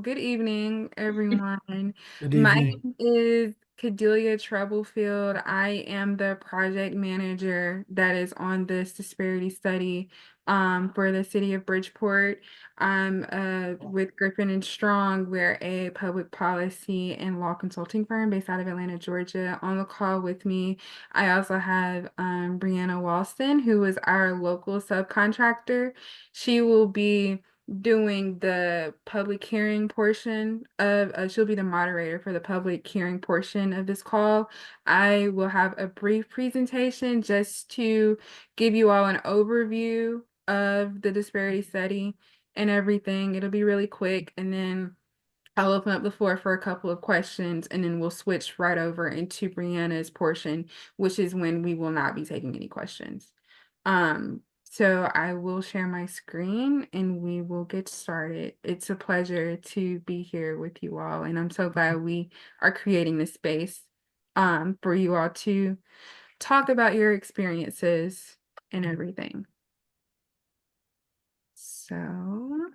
Good evening, everyone. Good My evening. name is Cadelia Treblefield. I am the project manager that is on this disparity study for the city of Bridgeport. I'm with Griffin and Strong. We're a public policy and law consulting firm based out of Atlanta, Georgia. On the call with me, I also have Brianna Walston, who is our local subcontractor. She will be doing the public hearing portion of, she'll be the moderator for the public hearing portion of this call. I will have a brief presentation just to give you all an overview of the disparity study and everything. It'll be really quick, and then I'll open up the floor for a couple of questions, and then we'll switch right over into Brianna's portion, which is when we will not be taking any questions. So I will share my screen and we will get started. It's a pleasure to be here with you all, and I'm so glad we are creating this space for you all to talk about your experiences and everything. So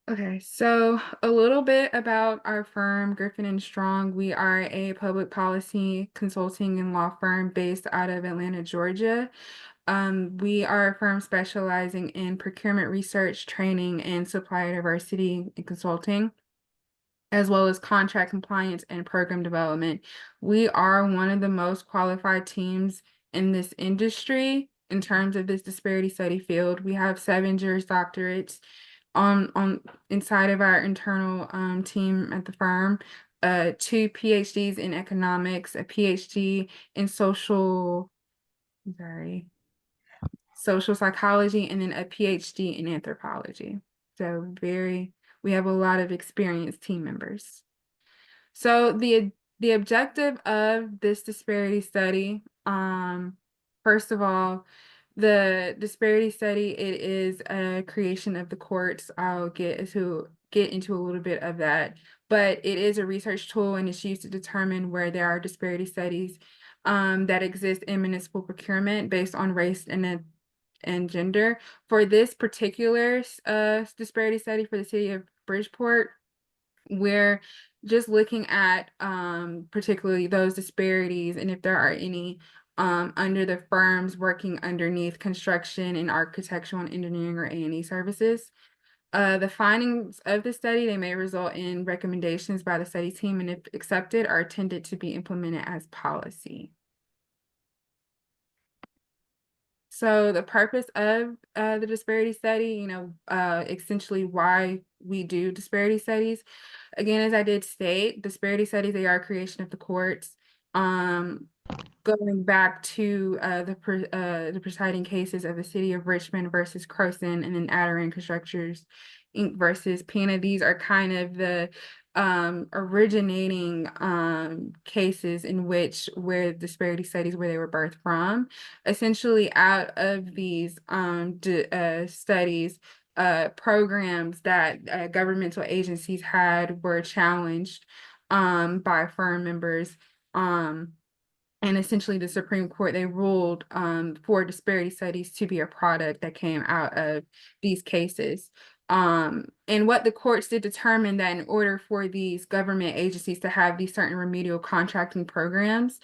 okay, so a little bit about our firm, Griffin and Strong. We are a public policy consulting and law firm based out of Atlanta, Georgia. We are a firm specializing in procurement research, training, and supplier diversity and consulting, as well as contract compliance and program development. We are one of the most qualified teams in this industry in terms of this disparity study field. We have 7 Juris Doctorates on inside of our internal team at the firm, 2 PhDs in economics, a PhD in social psychology, and then a PhD in anthropology. So we have a lot of experienced team members. So the objective of this disparity study, first of all, the disparity study, it is a creation of the courts. I'll get into a little bit of that, but it is a research tool and it's used to determine where there are disparity studies that exist in municipal procurement based on race and gender. For this particular disparity study for the city of Bridgeport, we're just looking at particularly those disparities and if there are any under the firms working underneath construction and architectural and engineering or A&E services. The findings of the study, they may result in recommendations by the study team, and if accepted, are intended to be implemented as policy. So the purpose of the disparity study, essentially why we do disparity studies. Again, as I did state, disparity studies, they are a creation of the courts. Going back to the presiding cases of the city of Richmond versus Croson, and then Adirondack Constructors Inc. versus Pena. These are kind of the originating cases in which where disparity studies where they were birthed from. Essentially, out of these studies, programs that governmental agencies had were challenged by firm members. And essentially, the Supreme Court, they ruled for disparity studies to be a product that came out of these cases. And what the courts did determine that in order for these government agencies to have these certain remedial contracting programs,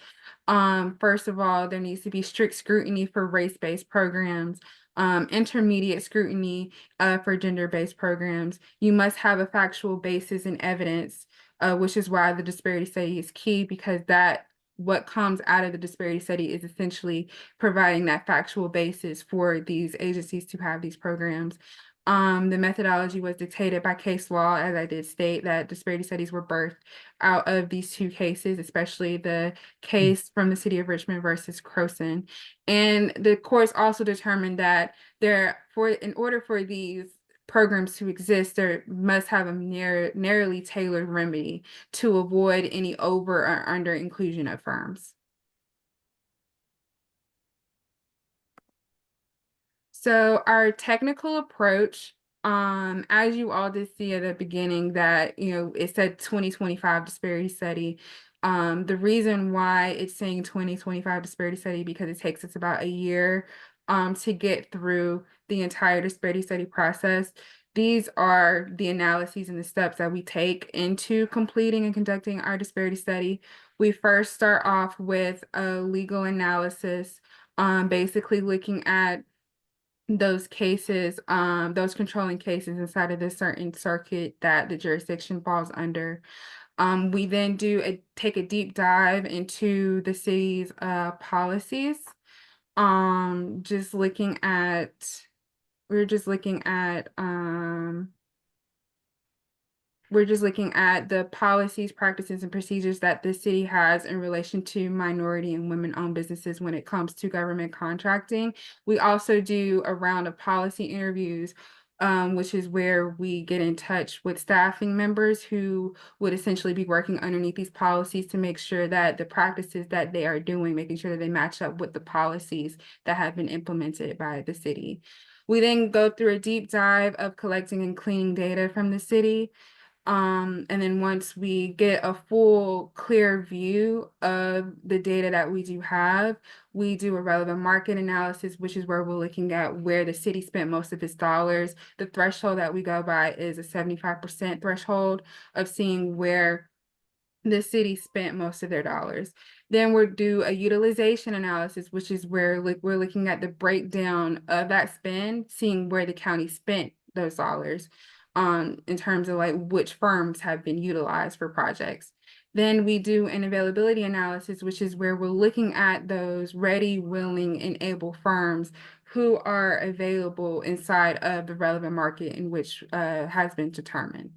first of all, there needs to be strict scrutiny for race-based programs, intermediate scrutiny for gender-based programs. You must have a factual basis in evidence, which is why the disparity study is key, because that what comes out of the disparity study is essentially providing that factual basis for these agencies to have these programs. The methodology was dictated by case law, as I did state that disparity studies were birthed out of these 2 cases, especially the case from the city of Richmond versus Croson. And the courts also determined that in order for these programs to exist, there must have a narrowly tailored remedy to avoid any over or under inclusion of firms. So our technical approach, as you all did see at the beginning that, it said 2025 disparity study. The reason why it's saying 2025 disparity study because it takes us about a year to get through the entire disparity study process. These are the analyses and the steps that we take into completing and conducting our disparity study. We first start off with a legal analysis, basically looking at those cases, those controlling cases inside of this certain circuit that the jurisdiction falls under. We then take a deep dive into the city's policies. Just looking at, we're just looking at we're just looking at the policies, practices, and procedures that the city has in relation to minority and women-owned businesses when it comes to government contracting. We also do a round of policy interviews, which is where we get in touch with staffing members who would essentially be working underneath these policies to make sure that the practices that they are doing, making sure that they match up with the policies that have been implemented by the city. We then go through a deep dive of collecting and cleaning data from the city. And then once we get a full, clear view of the data that we do have, we do a relevant market analysis, which is where we're looking at where the city spent most of its dollars. The threshold that we go by is a 75% threshold of seeing where the city spent most of their dollars. Then we'll do a utilization analysis, which is where we're looking at the breakdown of that spend, seeing where the county spent those dollars, in terms of like which firms have been utilized for projects. Then we do an availability analysis, which is where we're looking at those ready, willing, and able firms who are available inside of the relevant market in which has been determined.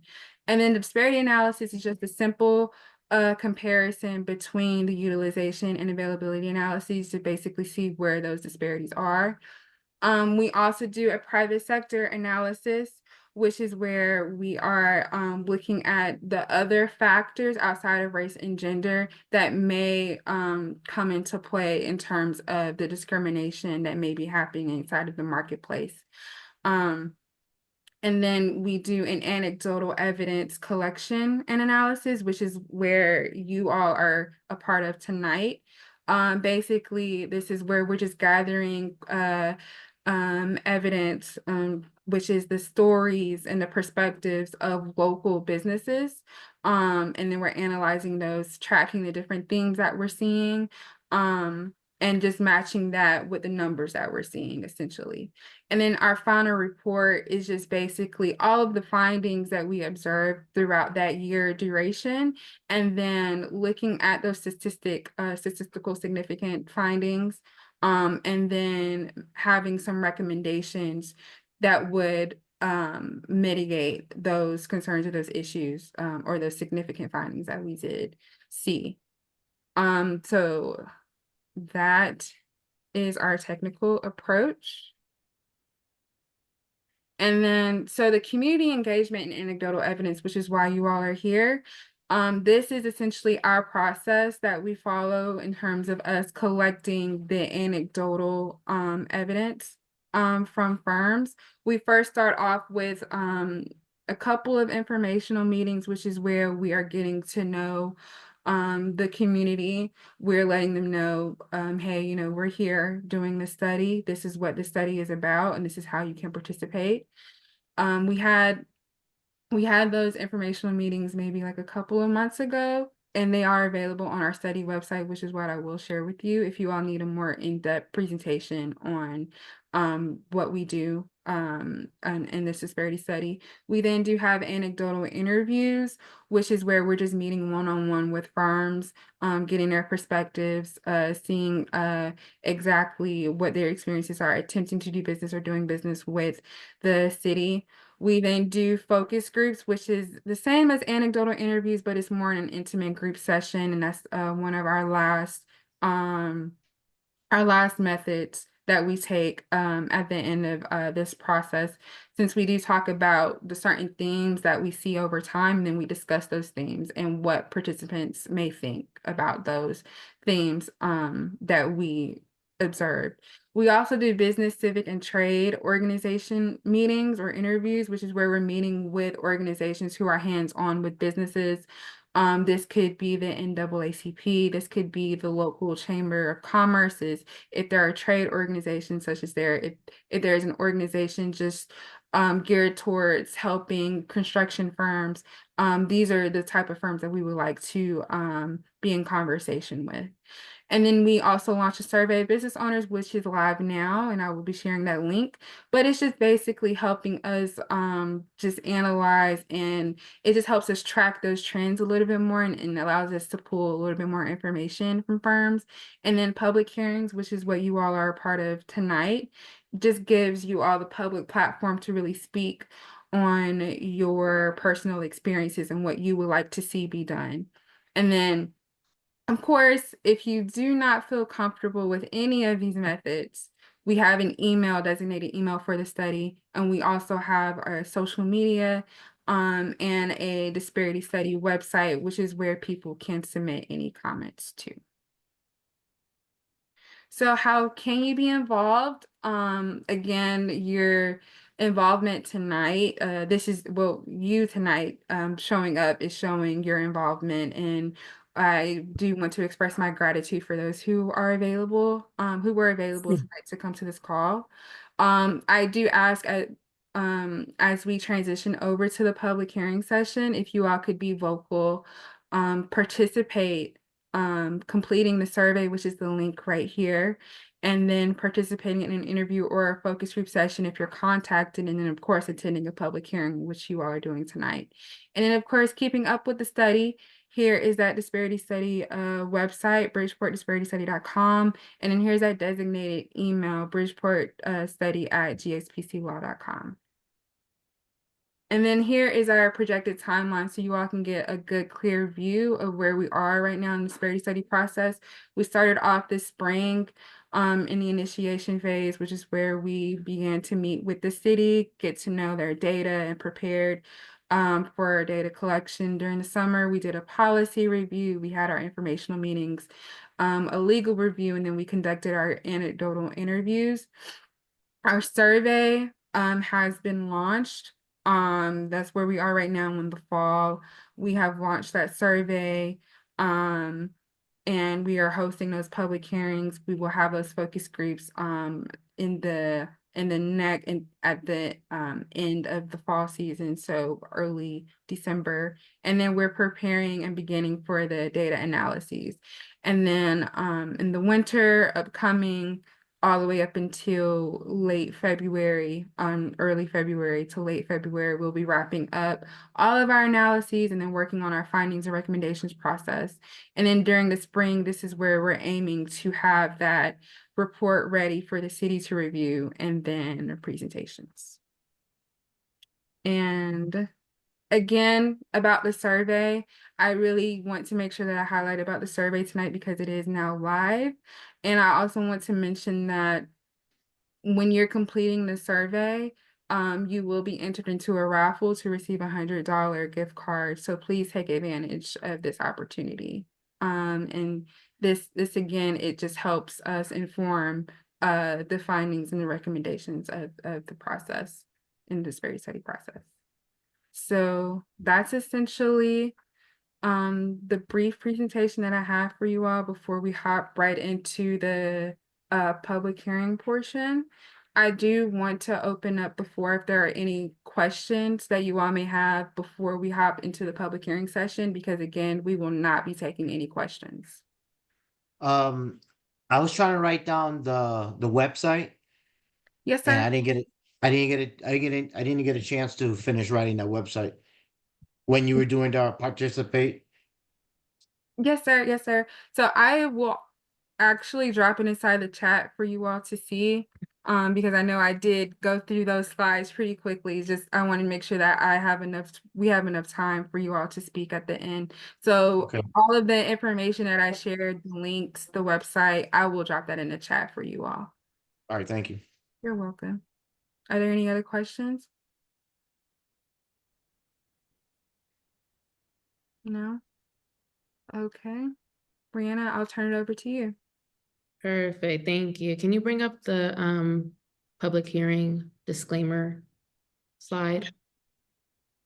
And then the disparity analysis is just a simple comparison between the utilization and availability analyses to basically see where those disparities are. We also do a private sector analysis, which is where we are looking at the other factors outside of race and gender that may come into play in terms of the discrimination that may be happening inside of the marketplace. And then we do an anecdotal evidence collection and analysis, which is where you all are a part of tonight. Basically, this is where we're just gathering evidence, which is the stories and the perspectives of local businesses. And then we're analyzing those, tracking the different themes that we're seeing, and just matching that with the numbers that we're seeing, essentially. And then our final report is just basically all of the findings that we observed throughout that year duration, and then looking at those statistical significant findings, and then having some recommendations that would mitigate those concerns or those issues, or those significant findings that we did see. So that is our technical approach. And then, so the community engagement and anecdotal evidence, which is why you all are here. This is essentially our process that we follow in terms of us collecting the anecdotal evidence from firms. We first start off with a couple of informational meetings, which is where we are getting to know the community. We're letting them know, hey, you know, we're here doing the study. This is what the study is about, and this is how you can participate. We had those informational meetings maybe like a couple of months ago, and they are available on our study website, which is what I will share with you if you all need a more in-depth presentation on what we do in this disparity study. We then do have anecdotal interviews, which is where we're just meeting one-on-one with firms, getting their perspectives, seeing exactly what their experiences are, attempting to do business or doing business with the city. We then do focus groups, which is the same as anecdotal interviews, but it's more in an intimate group session. And that's one of our last methods that we take at the end of this process. Since we do talk about the certain themes that we see over time, then we discuss those themes and what participants may think about those themes that we observed. We also do business, civic, and trade organization meetings or interviews, which is where we're meeting with organizations who are hands-on with businesses, This could be the NAACP, this could be the local chamber of commerces. If there are trade organizations such as if there's an organization just geared towards helping construction firms, these are the type of firms that we would like to be in conversation with. And then we also launched a survey of business owners, which is live now, and I will be sharing that link. But it's just basically helping us just analyze, and it just helps us track those trends a little bit more, and allows us to pull a little bit more information from firms. And then public hearings, which is what you all are a part of tonight, just gives you all the public platform to really speak on your personal experiences and what you would like to see be done. And then of course, if you do not feel comfortable with any of these methods, we have an designated email for the study, and we also have our social media and a disparity study website, which is where people can submit any comments to. So how can you be involved? Again, your involvement tonight, you tonight showing up is showing your involvement. And I do want to express my gratitude for those who were available tonight to come to this call. I do ask as we transition over to the public hearing session, if you all could be vocal, participate, completing the survey, which is the link right here, and then participating in an interview or a focus group session if you're contacted, and then of course attending a public hearing, which you all are doing tonight. And then of course keeping up with the study. Here is that disparity study website, bridgeportdisparitystudy.com, and then here's that designated email, bridgeportstudy@gspclaw.com. And then here is our projected timeline so you all can get a good, clear view of where we are right now in the disparity study process. We started off this spring in the initiation phase, which is where we began to meet with the city, get to know their data, and prepared for our data collection. During the summer, we did a policy review. We had our informational meetings, a legal review, and then we conducted our anecdotal interviews. Our survey has been launched. That's where we are right now in the fall. We have launched that survey, and we are hosting those public hearings. We will have those focus groups at the end of the fall season, so early December. And then we're preparing and beginning for the data analyses. And then in the winter upcoming, all the way up until late February, early February to late February, we'll be wrapping up all of our analyses and then working on our findings and recommendations process. And then during the spring, this is where we're aiming to have that report ready for the city to review, and then presentations. And again, about the survey, I really want to make sure that I highlight about the survey tonight because it is now live. And I also want to mention that when you're completing the survey, you will be entered into a raffle to receive a $100 gift card. So please take advantage of this opportunity. And this again, it just helps us inform the findings and the recommendations of the process in the disparity study process. So that's essentially the brief presentation that I have for you all before we hop right into the public hearing portion. I do want to open up the floor if there are any questions that you all may have before we hop into the public hearing session, because again, we will not be taking any questions. I was trying to write down the website Yes, and sir. I didn't get it. I didn't get a chance to finish writing that website when you were doing the participate. Yes, sir. Yes, sir. So I will actually drop it inside the chat for you all to see, because I know I did go through those slides pretty quickly. Just I want to make sure that we have enough time for you all to speak at the end. So Okay. all of the information that I shared, the links, the website, I will drop that in the chat for you all. All right. Thank you. You're welcome. Are there any other questions? No? Okay. Brianna, I'll turn it over to you. Perfect, thank you. Can you bring up the public hearing disclaimer slide?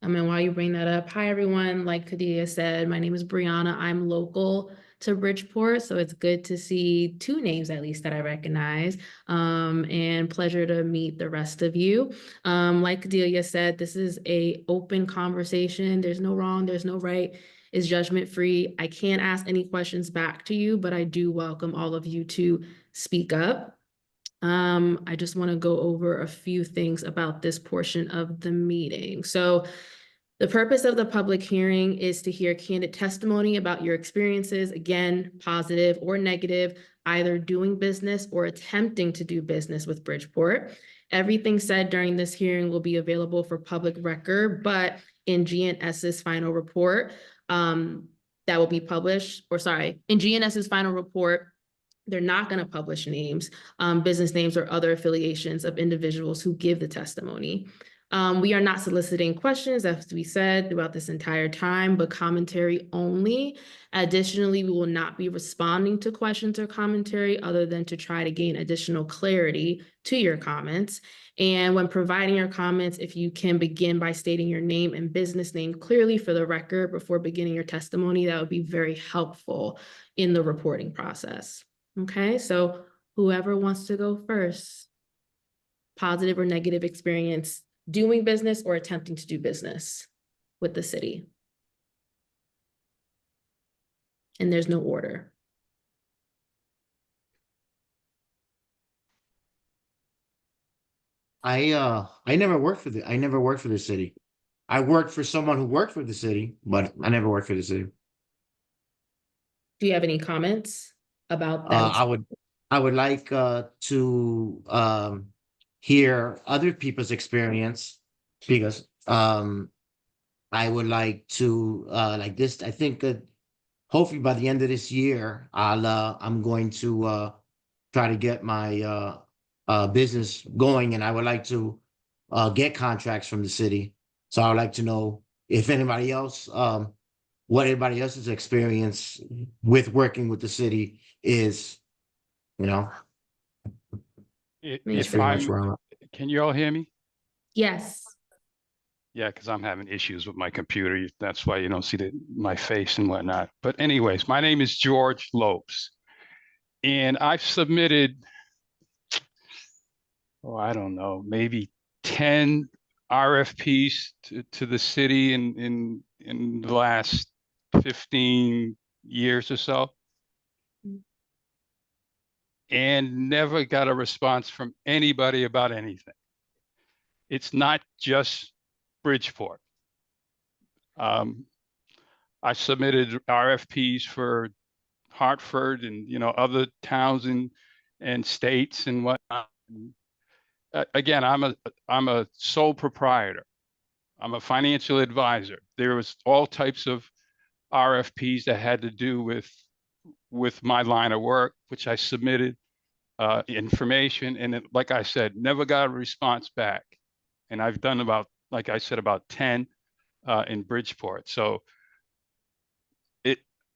And while you bring that up, hi everyone. Like Kadia said, my name is Brianna. I'm local to Bridgeport, so it's good to see two names at least that I recognize. And pleasure to meet the rest of you. Like Kadia said, this is a open conversation. There's no wrong, there's no right. It's judgment free. I can't ask any questions back to you, but I do welcome all of you to speak up. I just want to go over a few things about this portion of the meeting. So the purpose of the public hearing is to hear candid testimony about your experiences, again, positive or negative, either doing business or attempting to do business with Bridgeport. Everything said during this hearing will be available for public record, but in GNS's final report, that will be published, or sorry, in GNS's final report, they're not going to publish names, business names, or other affiliations of individuals who give the testimony. We are not soliciting questions, as we said, throughout this entire time, but commentary only. Additionally, we will not be responding to questions or commentary other than to try to gain additional clarity to your comments. And when providing your comments, if you can begin by stating your name and business name clearly for the record before beginning your testimony, that would be very helpful in the reporting process. Okay, so whoever wants to go first, positive or negative experience doing business or attempting to do business with the city. And there's no order. I never worked for the city. I worked for someone who worked for the city, but I never worked for the city. Do you have any comments about Uh, that? I would I would like to hear other people's experience because I would like to like this. I think that hopefully by the end of this year, I'm going to try to get my business going, and I would like to get contracts from the city. So I would like to know if anybody else what everybody else's experience with working with the city is, you know. That's Makes pretty sense. much where I'm at. Can you all hear me? Yes. Yeah, because I'm having issues with my computer. That's why you don't see my face and whatnot. But anyways, my name is George Lopes, and I've submitted, oh, I don't know, maybe 10 RFPs to the city in the last 15 years or so, and never got a response from anybody about anything. It's not just Bridgeport. I submitted RFPs for Hartford and other towns and states and whatnot. Again, I'm a sole proprietor. I'm a financial advisor. There was all types of RFPs that had to do with my line of work, which I submitted information, and like I said, never got a response back. And I've done about, like I said, about 10 in Bridgeport. So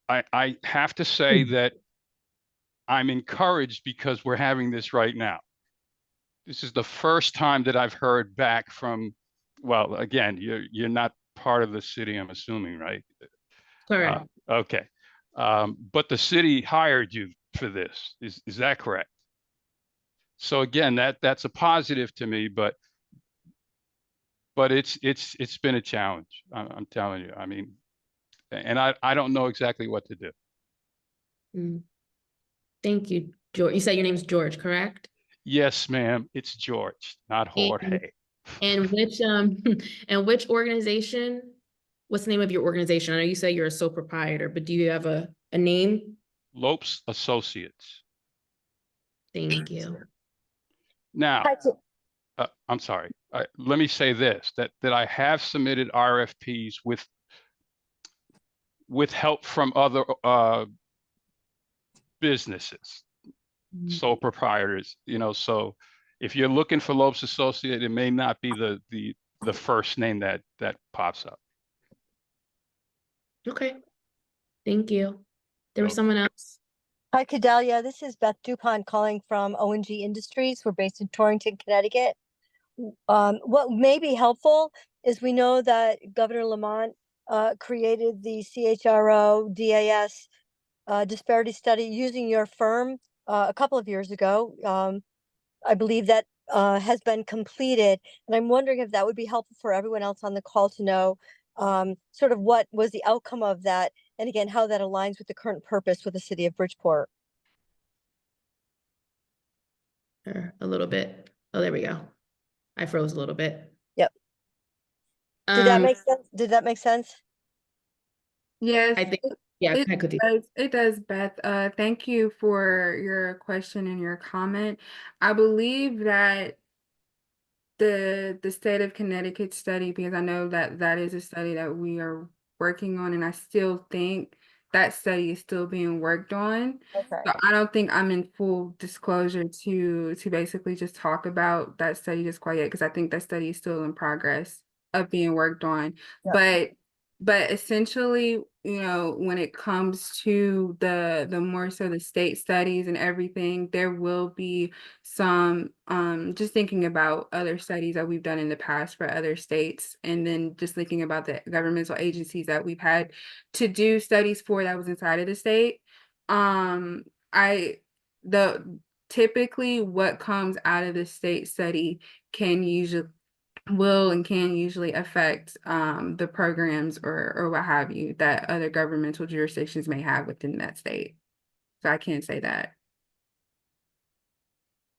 I have to say that I'm encouraged because we're having this right now. This is the first time that I've heard back from, well, again, you're not part of the city, I'm assuming, right? Correct. Okay. But the city hired you for this. Is that correct? So again, that's a positive to me, but it's been a challenge. I'm telling you. I mean, and I don't know exactly what to do. Thank you, George. You said your name's George, correct? Yes, ma'am. It's George, not Jorge. And which and which organization? What's the name of your organization? I know you say you're a sole proprietor, but do you have a name? Lopes Associates. Thank you. Now, I'm sorry. Let me say this: that I have submitted RFPs with help from other businesses, sole proprietors. So if you're looking for Lopes Associate, it may not be the first name that pops up. Okay. Thank you. There was Okay. someone else. Hi, Cadelia. This is Beth Dupont calling from O&G Industries. We're based in Torrington, Connecticut. What may be helpful is we know that Governor Lamont created the CHRO DAS disparity study using your firm a couple of years ago. I believe that has been completed, and I'm wondering if that would be helpful for everyone else on the call to know sort of what was the outcome of that, and again, how that aligns with the current purpose with the city of Bridgeport. A little bit. Oh, there we go. I froze a little bit. Yep. Did that Um, make sense? Did that make sense? Yes, I think, yeah, it I could do. it does, Beth. Thank you for your question and your comment. I believe that the state of Connecticut study, because I know that that is a study that we are working on, and I still think that study is still being worked on. Okay. So I don't think I'm in full disclosure to basically just talk about that study just quite yet, because I think that study is still in progress of being worked on. Yep. But essentially, you know, when it comes to the more so the state studies and everything, there will be some just thinking about other studies that we've done in the past for other states, and then just thinking about the governmental agencies that we've had to do studies for that was inside of the state. I the typically what comes out of the state study can usually will and can usually affect the programs or what have you that other governmental jurisdictions may have within that state. So I can't say that.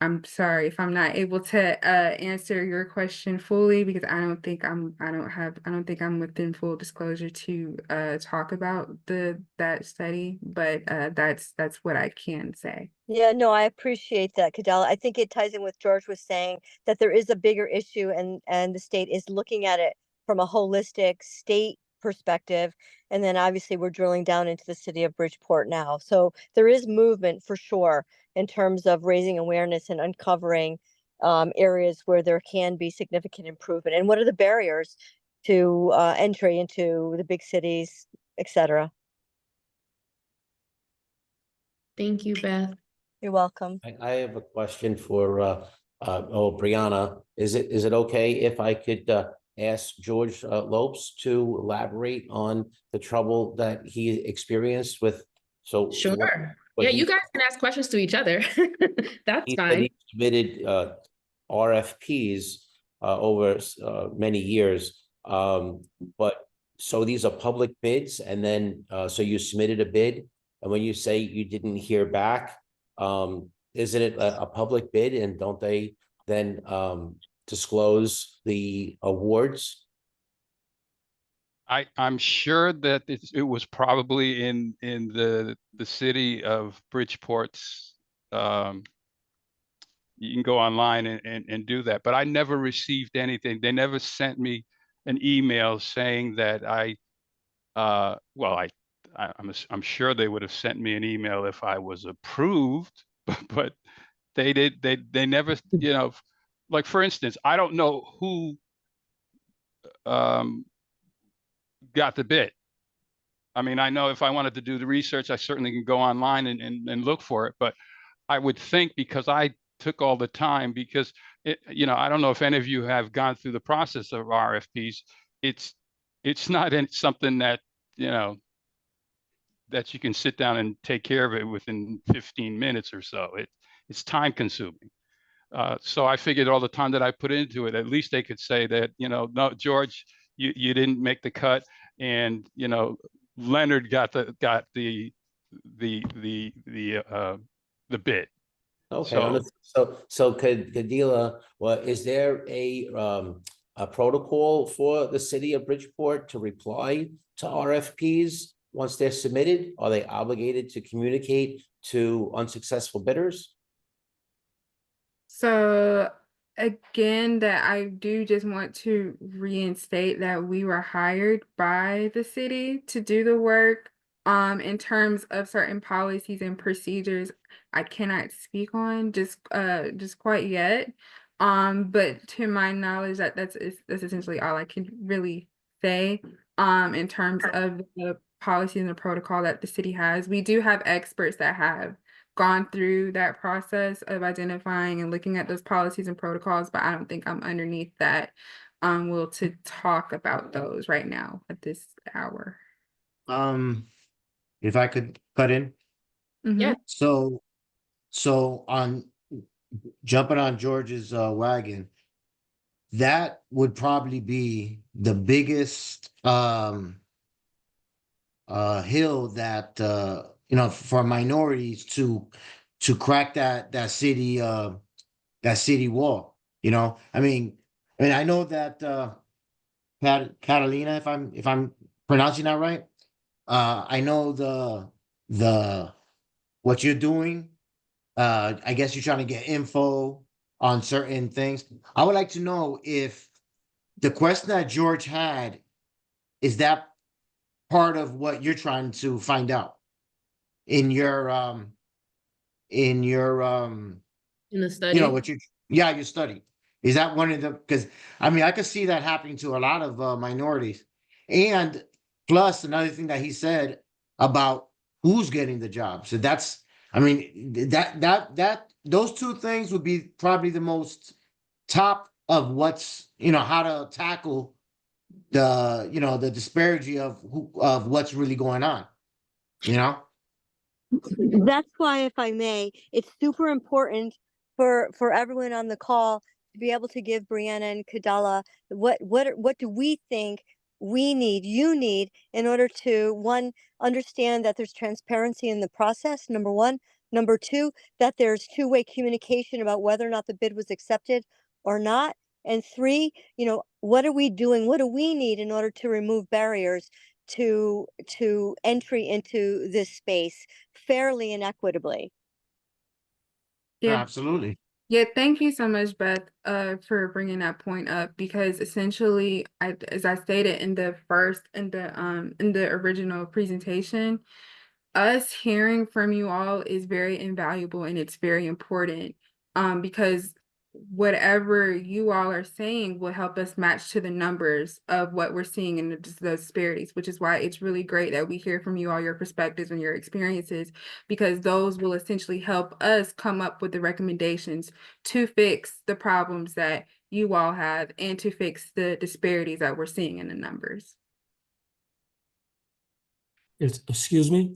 I'm sorry if I'm not able to answer your question fully, because I don't think I'm within full disclosure to talk about that study, but that's what I can say. Yeah, no, I appreciate that, Cadell. I think it ties in with George was saying that there is a bigger issue, and the state is looking at it from a holistic state perspective. And then obviously we're drilling down into the city of Bridgeport now. So there is movement for sure in terms of raising awareness and uncovering areas where there can be significant improvement. And what are the barriers to entry into the big cities, et cetera. Thank you, Beth. You're welcome. I have a question for Brianna. Is it okay if I could ask George Lopes to elaborate on the trouble that he experienced with? So Sure. what Yeah, he you guys can ask questions to each other. That's he said fine. he submitted RFPs over many years, but so these are public bids, and then so you submitted a bid, and when you say you didn't hear back, isn't it a public bid, and don't they then disclose the awards? I'm sure that it was probably in the city of Bridgeport's. You can go online and do that, but I never received anything. They never sent me an email saying that well, I'm sure they would have sent me an email if I was approved, but they never, you know, like for instance, I don't know who got the bid. I mean, I know if I wanted to do the research, I certainly can go online and look for it, but I would think, because I took all the time, because you know, I don't know if any of you have gone through the process of RFPs. It's not something that, you know, that you can sit down and take care of it within 15 minutes or so. It's time consuming. So I figured all the time that I put into it, at least they could say that, you know, no, George, you didn't make the cut, and you know, Leonard got the bid. Okay, so Cadila, well, is there a protocol for the city of Bridgeport to reply to RFPs once they're submitted? Are they obligated to communicate to unsuccessful bidders? So again, that I do just want to reinstate that we were hired by the city to do the work. In terms of certain policies and procedures, I cannot speak on just quite yet. But to my knowledge, that's essentially all I can really say. In terms of the policy and the protocol that the city has, we do have experts that have gone through that process of identifying and looking at those policies and protocols, but I don't think I'm underneath that will to talk about those right now at this hour. If I could cut in. Yeah. So on jumping on George's wagon, that would probably be the biggest hill that for minorities to crack that city wall. I know that Catalina, if I'm pronouncing that right, I know the what you're doing. I guess you're trying to get info on certain things. I would like to know if the question that George had, is that part of what you're trying to find out in your in your In the study. what you study. Is that one of the, because I could see that happening to a lot of minorities. And plus another thing that he said about who's getting the job. So that's, that those two things would be probably the most top of what's, how to tackle the disparity of what's really going on, you know? That's why, if I may, it's super important for everyone on the call to be able to give Brianna and Kadala what do we think you need in order to, one, understand that there's transparency in the process, number one. Number two, that there's two-way communication about whether or not the bid was accepted or not. And three, what are we doing? What do we need in order to remove barriers to entry into this space fairly and equitably? Yeah, Yeah. absolutely. Yeah, thank you so much, Beth, for bringing that point up, because essentially, as I stated in the original presentation, us hearing from you all is very invaluable and it's very important, because whatever you all are saying will help us match to the numbers of what we're seeing in the disparities, which is why it's really great that we hear from you all your perspectives and your experiences, because those will essentially help us come up with the recommendations to fix the problems that you all have and to fix the disparities that we're seeing in the numbers. Excuse me.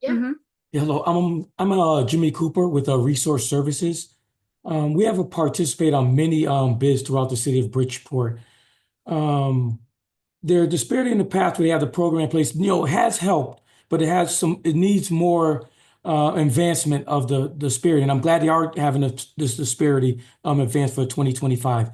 Yeah. Mhm. Yeah, hello. I'm Jimmy Cooper with Resource Services. We have participated on many bids throughout the city of Bridgeport. Their disparity in the past where they have the program in place, has helped, but it needs more advancement of the disparity. And I'm glad they are having this disparity advanced for 2025.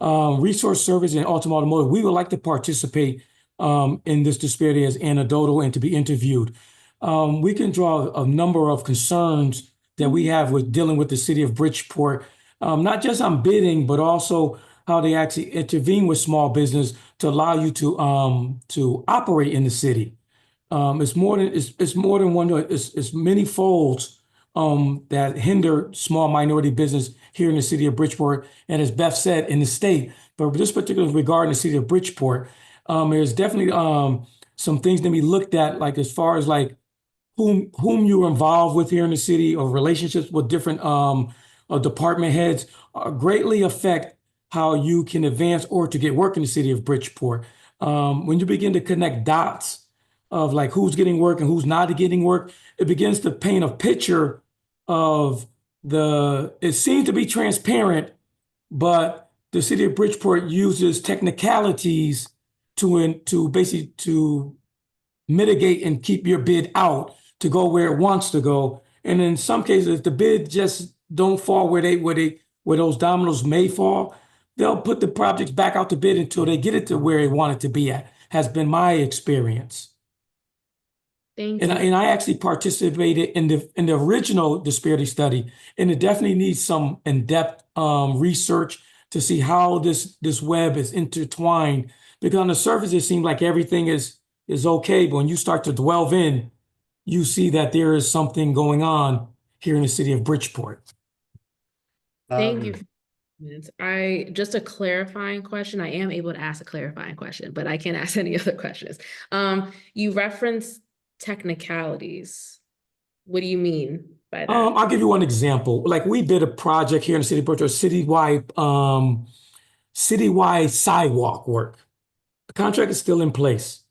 Resource Service and Ultimate Automotive, we would like to participate in this disparity as anecdotal and to be interviewed. We can draw a number of concerns that we have with dealing with the city of Bridgeport, not just on bidding, but also how they actually intervene with small business to allow you to operate in the city. It's more than one. It's many folds that hinder small minority business here in the city of Bridgeport, and as Beth said, in the state. But this particular regarding the city of Bridgeport, there's definitely some things to be looked at, like as far as like whom you're involved with here in the city, or relationships with different department heads greatly affect how you can advance or to get work in the city of Bridgeport. When you begin to connect dots of like who's getting work and who's not getting work, it begins to paint a picture of it seems to be transparent, but the city of Bridgeport uses technicalities to basically to mitigate and keep your bid out to go where it wants to go. And in some cases, the bid just don't fall where those dominoes may fall, they'll put the projects back out to bid until they get it to where they want it to be at, has been my experience. Thank And you. I actually participated in the original disparity study, and it definitely needs some in-depth research to see how this web is intertwined. Because on the surface, it seems like everything is okay, but when you start to delve in, you see that there is something going on here in the city of Bridgeport. Thank you. Just a clarifying question. I am able to ask a clarifying question, but I can't ask any other questions. You referenced technicalities. What do you mean by that? I'll give you one example. Like we did a project here in the city of Bridgeport, a citywide citywide sidewalk work. The contract is still in place.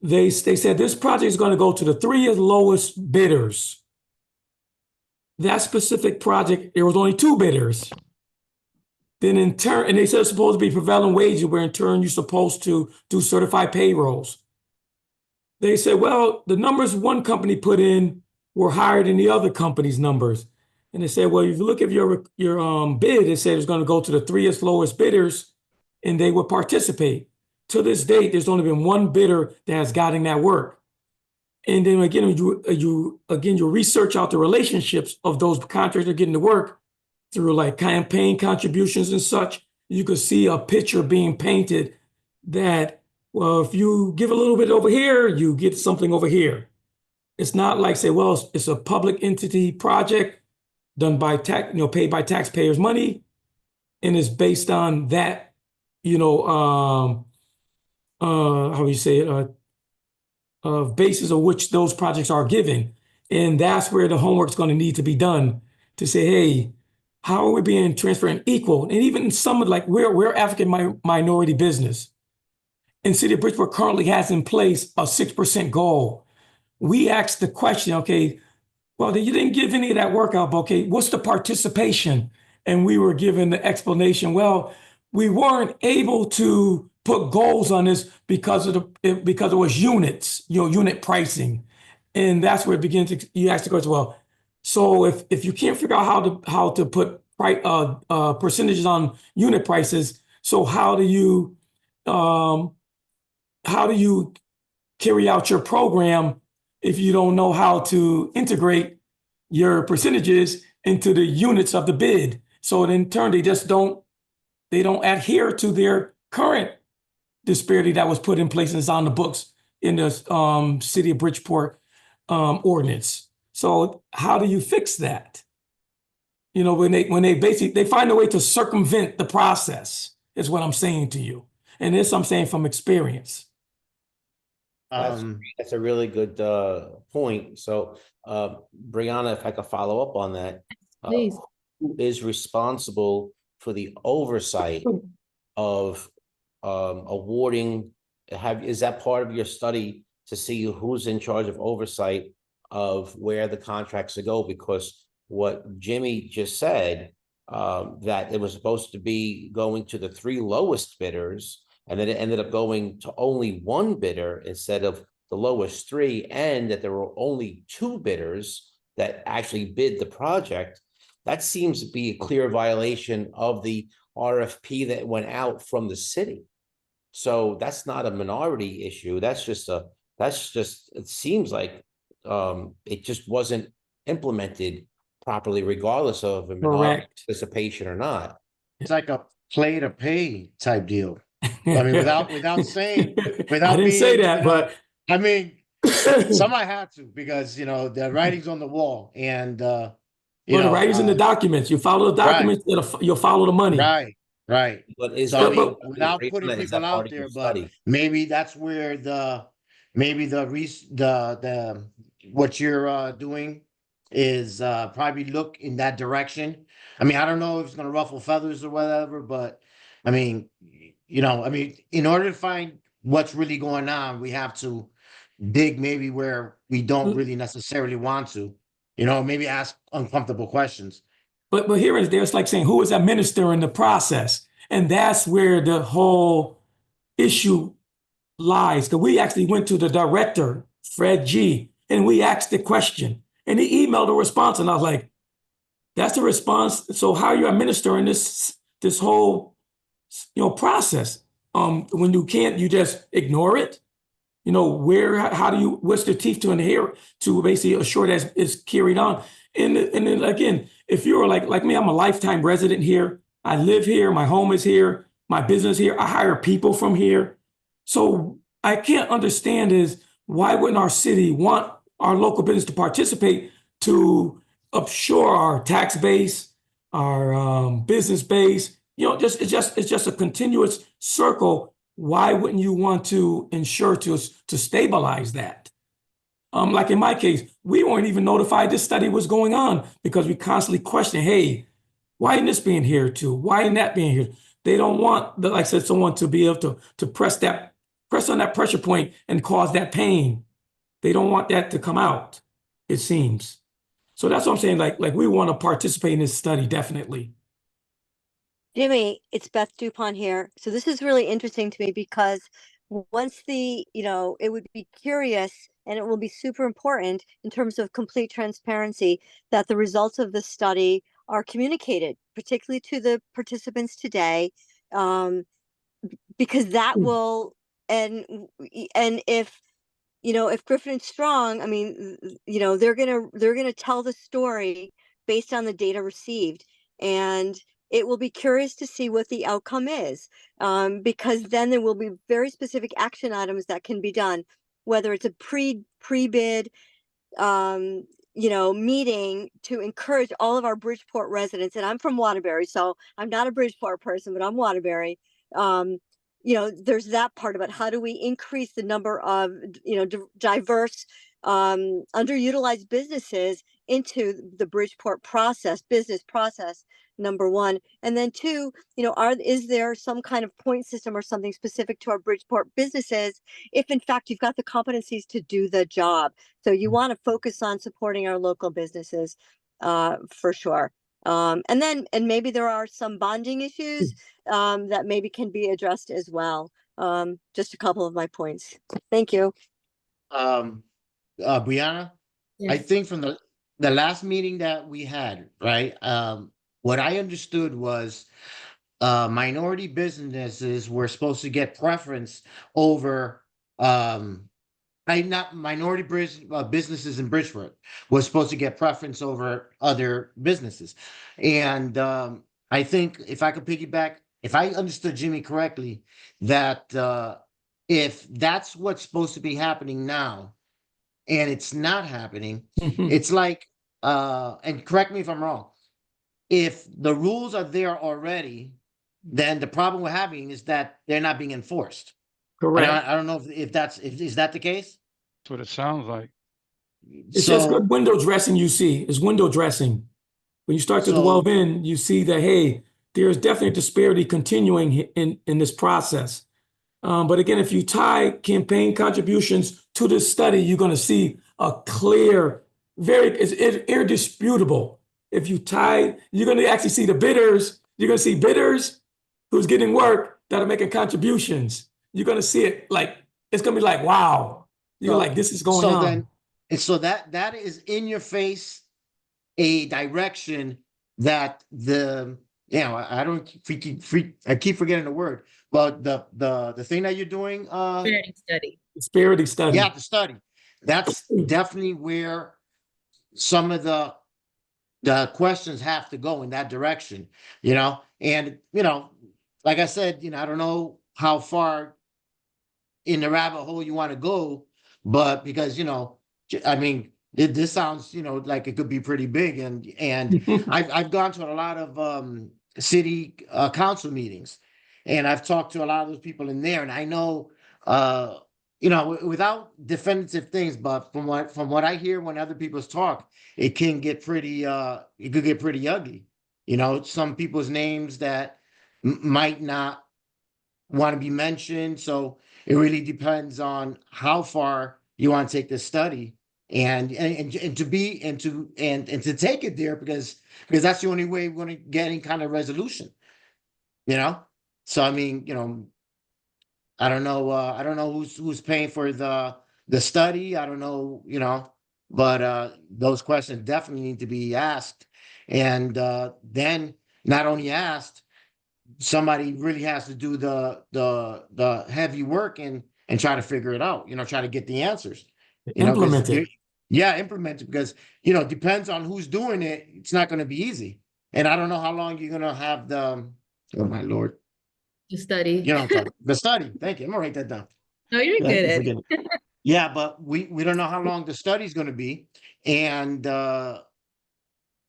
They said this project is going to go to the three lowest bidders. That specific project, there was only two bidders. Then in turn, and they said it's supposed to be prevailing wages, where in turn you're supposed to do certified payrolls. They said, well, the numbers one company put in were higher than the other company's numbers. And they said, well, if you look at your bid, it said it's going to go to the three lowest bidders, and they would participate. To this date, there's only been one bidder that has gotten that work. And then again, you research out the relationships of those contractors getting the work through like campaign contributions and such. You could see a picture being painted that, well, if you give a little bit over here, you get something over here. It's not like say, well, it's a public entity project done by paid by taxpayers' money, and it's based on that, how do you say it, basis of which those projects are given. And that's where the homework's going to need to be done to say, hey, how are we being transparent and equal? And even in some of like we're African minority business. And City of Bridgeport currently has in place a 6% goal. We asked the question, okay, well, you didn't give any of that work out, but okay, what's the participation? And we were given the explanation, well, we weren't able to put goals on this because it was units, unit pricing. And that's where it begins you ask the question, well, so if you can't figure out how to put percentages on unit prices, so how do you carry out your program if you don't know how to integrate your percentages into the units of the bid? So in turn, they don't adhere to their current disparity that was put in place and is on the books in the City of Bridgeport ordinance. So how do you fix that? When they find a way to circumvent the process, is what I'm saying to you. And this I'm saying from experience. That's a really good point. So, Brianna, if I could follow up on that, Please. who is responsible for the oversight of awarding? Is that part of your study to see who's in charge of oversight of where the contracts go? Because what Jimmy just said, that it was supposed to be going to the three lowest bidders, and then it ended up going to only one bidder instead of the lowest three, and that there were only two bidders that actually bid the project. That seems to be a clear violation of the RFP that went out from the city. So that's not a minority issue. It seems like it just wasn't implemented properly, regardless of a minority participation or not. It's like a play to pay type deal. I mean, without saying, I didn't say that, but I mean, somebody had to, because the writing's on the wall, and the writing's in the documents. You follow the documents, you'll follow the money. Right. But without putting people out there, but maybe that's where what you're doing is probably look in that direction. I mean, I don't know if it's going to ruffle feathers or whatever, but I mean, in order to find what's really going on, we have to dig maybe where we don't really necessarily want to, maybe ask uncomfortable questions. But here is there's like saying who is administering the process, and that's where the whole issue lies. Because we actually went to the director, Fred G, and we asked the question, and he emailed a response, and I was like, "That's the response. So how are you administering this whole process? When you can't, you just ignore it. What's the teeth to adhere to basically assure that it's carried on? And then again, if you're like me, I'm a lifetime resident here. I live here. My home is here. My business here. I hire people from here. So I can't understand is why wouldn't our city want our local business to participate to assure our tax base, our business base? It's just a continuous circle. Why wouldn't you want to ensure to stabilize that? Like in my case, we weren't even notified this study was going on because we constantly question, hey, why isn't this being here too? Why isn't that being here? They don't want, like I said, someone to be able to press on that pressure point and cause that pain. They don't want that to come out, it seems. So that's what I'm saying. Like we want to participate in this study, definitely. Jimmy, it's Beth Dupont here. So this is really interesting to me because once it would be curious and it will be super important in terms of complete transparency that the results of the study are communicated, particularly to the participants today, because that will, and if Griffin and Strong, I mean, they're gonna tell the story based on the data received, and it will be curious to see what the outcome is, because then there will be very specific action items that can be done, whether it's a pre-bid meeting to encourage all of our Bridgeport residents. And I'm from Waterbury, so I'm not a Bridgeport person, but I'm Waterbury. Um, there's that part about how do we increase the number of, diverse, underutilized businesses into the Bridgeport business process, number one. And then two, is there some kind of point system or something specific to our Bridgeport businesses if in fact you've got the competencies to do the job? So you want to focus on supporting our local businesses, for sure. And maybe there are some bonding issues that maybe can be addressed as well. Just a couple of my points. Thank you. Brianna, I Yes. think from the last meeting that we had, right? What I understood was minority businesses were supposed to get preference over not minority businesses in Bridgeport was supposed to get preference over other businesses. And I think if I could piggyback, if I understood Jimmy correctly, that if that's what's supposed to be happening now and it's not happening, it's like, and correct me if I'm wrong, if the rules are there already, then the problem we're having is that they're not being enforced. And Correct. I don't know if is that the case? That's what it sounds like. It's just So good window dressing you see. It's window dressing. When you start to so delve in, you see that, hey, there's definitely a disparity continuing in this process. But again, if you tie campaign contributions to this study, you're going to see a clear, it's indisputable. If you tie, you're going to actually see the bidders. You're going to see bidders who's getting work that are making contributions. You're going to see it like, it's going to be like, wow. You're so like, this is going so on. then and so that is in your face a direction that I don't I keep forgetting the word, but the thing that you're doing Disparity study. Disparity study. the study, that's definitely where some of the questions have to go in that direction, and like I said, I don't know how far in the rabbit hole you want to go, but because I mean, this sounds like it could be pretty big, and I've gone to a lot of city council meetings, and I've talked to a lot of those people in there, and I know without definitive things, but from what I hear when other people talk, it can get pretty it could get pretty ugly. Some people's names that might not want to be mentioned. So it really depends on how far you want to take this study and to be and to take it there because that's the only way we're going to get any kind of resolution. So I mean, I don't know who's paying for the study. I don't know, but those questions definitely need to be asked, and then not only asked, somebody really has to do the heavy work and try to figure it out, try to get the answers, Implement it. implement it because, depends on who's doing it. It's not going to be easy. And I don't know how long you're going to have oh my Lord, The study. the study. Thank you. I'm gonna write that down. No, you're Thank good you at for it. getting Yeah, but we don't know how long the study's going to be. And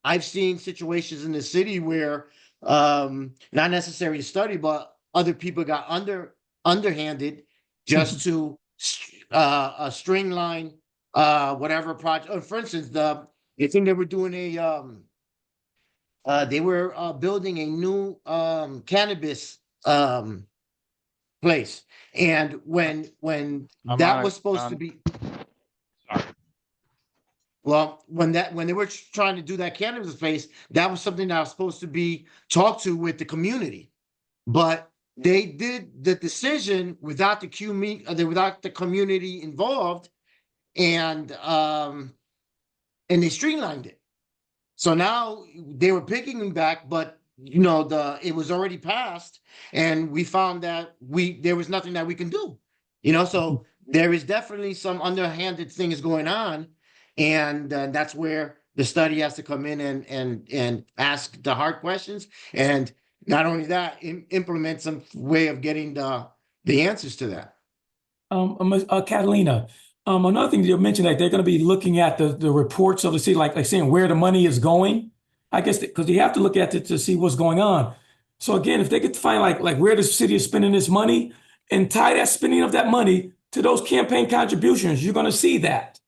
I've seen situations in the city where not necessarily study, but other people got underhanded just to streamline whatever project. For instance, I think they were doing they were building a new cannabis place. And when I'm that on was it. supposed to be, Sorry. well, when they were trying to do that cannabis place, that was something that was supposed to be talked to with the community. But they did the decision without without the community involved, and they streamlined it. So now they were picking him back, but it was already passed, and we found that there was nothing that we can do. So there is definitely some underhanded things going on, and that's where the study has to come in and ask the hard questions, and not only that, implement some way of getting the answers to that. Catalina, another thing you mentioned that they're going to be looking at the reports of the city, like saying where the money is going. I guess because you have to look at it to see what's going on. So again, if they could find like where the city is spending this money and tie that spending of that money to those campaign contributions, you're going to see that.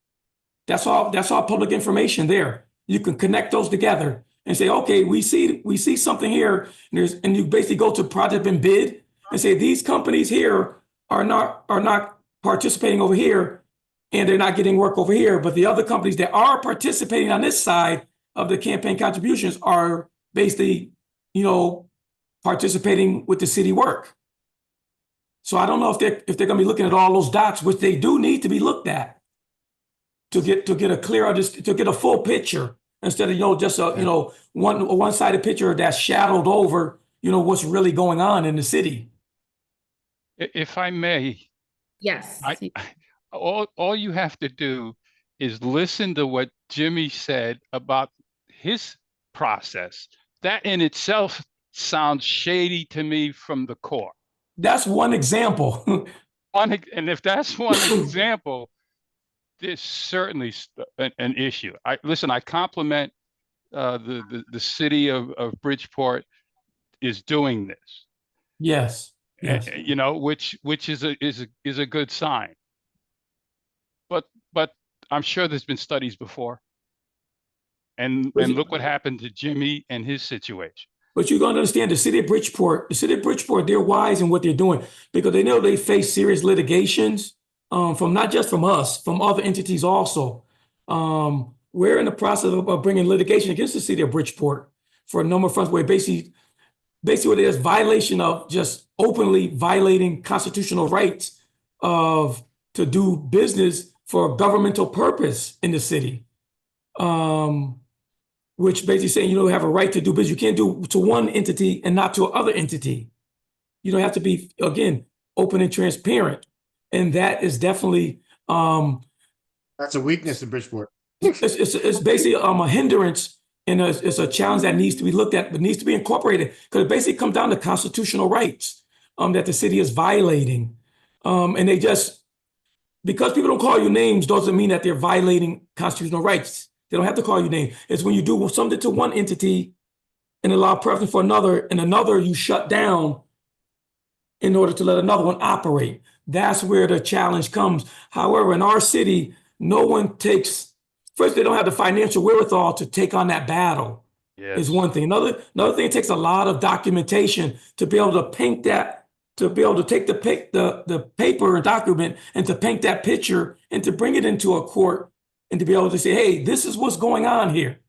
That's all public information there. You can connect those together and say, okay, we see something here, and you basically go to project and bid and say these companies here are not participating over here, and they're not getting work over here. But the other companies that are participating on this side of the campaign contributions are basically, participating with the city work. So I don't know if they're going to be looking at all those dots, which they do need to be looked at to get a full picture instead of just a one-sided picture that's shadowed over what's really going on in the city. If I may, Yes. all you have to do is listen to what Jimmy said about his process. That in itself sounds shady to me from the core. That's one example. And if that's one example, there's certainly an issue. I compliment the city of Bridgeport is doing this. Yes. Yes. Which is a good sign. But I'm sure there's been studies before. And look what happened to Jimmy and his situation. But you're going to understand the city of Bridgeport, they're wise in what they're doing because they know they face serious litigations from not just from us, from other entities also. We're in the process of bringing litigation against the city of Bridgeport for a number of fronts where basically where there's violation of just openly violating constitutional rights to do business for a governmental purpose in the city. Which basically saying you don't have a right to do business. You can't do to one entity and not to another entity. You don't have to be, again, open and transparent. And that is definitely that's a weakness in Bridgeport. It's basically a hindrance, and it's a challenge that needs to be looked at, but needs to be incorporated because it basically comes down to constitutional rights that the city is violating. And they just, because people don't call you names doesn't mean that they're violating constitutional rights. They don't have to call you name. It's when you do something to one entity and allow preference for another, and another you shut down in order to let another one operate. That's where the challenge comes. However, in our city, no one takes, first, they don't have the financial wherewithal to take on that battle. Yes. Is one thing. Another thing, it takes a lot of documentation to be able to paint that, to be able to take the paper and document and to paint that picture and to bring it into a court and to be able to say, hey, this is what's going on here.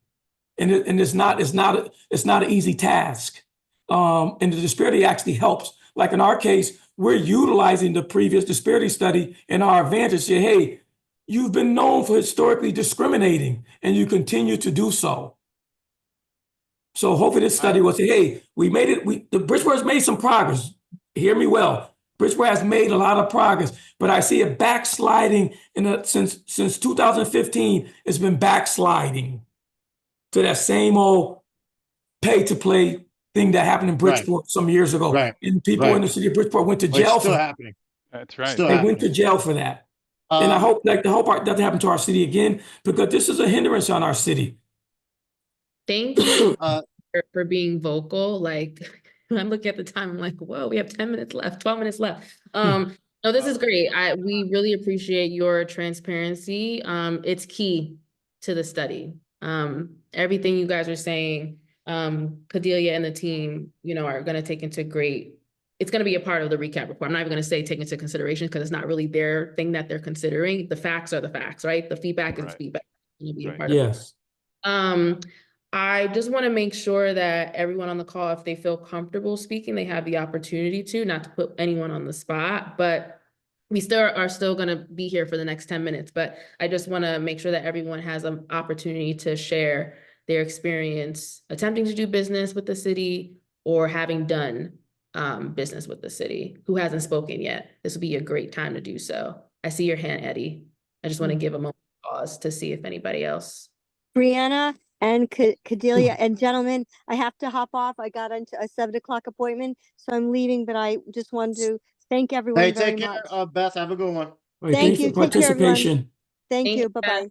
And it's not an easy task. And the disparity actually helps. Like in our case, we're utilizing the previous disparity study in our advantage to say, hey, you've been known for historically discriminating and you continue to do so. So hopefully this study will say, hey, we made it, the Bridgeport has made some progress. Hear me well. Bridgeport has made a lot of progress, but I see it backsliding since 2015. It's been backsliding to that same old pay-to-play thing that happened in Bridgeport some years ago. Right. And people in the city of Bridgeport went to jail for that. Happening. That's right. Still they happening. went to jail for that. And I hope that doesn't happen to our city again, because this is a hindrance on our city. Thank you for being vocal. Like, I'm looking at the time, I'm like, whoa, we have 10 minutes left, 12 minutes left. No, this is great. We really appreciate your transparency. It's key to the study. Everything you guys are saying, Cordelia and the team, are going to take into great it's going to be a part of the recap report. I'm not even going to say take into consideration because it's not really their thing that they're considering. The facts are the facts, right? The feedback is Right. feedback. It's gonna be a Right. part of it. Yes. I just want to make sure that everyone on the call, if they feel comfortable speaking, they have the opportunity to, not to put anyone on the spot, but we are still going to be here for the next 10 minutes. But I just want to make sure that everyone has an opportunity to share their experience attempting to do business with the city or having done business with the city. Who hasn't spoken yet? This would be a great time to do so. I see your hand, Eddie. I just want to give a moment of pause to see if anybody else. Brianna and Cordelia and gentlemen, I have to hop off. I got into a 7 o'clock appointment, so I'm leaving, but I just wanted to thank everyone Hey, very take much. care, Beth. Have a good one. All right, Thank thanks for you. Take care, everyone. participation. Thank Thank you. you, Beth. Bye-bye.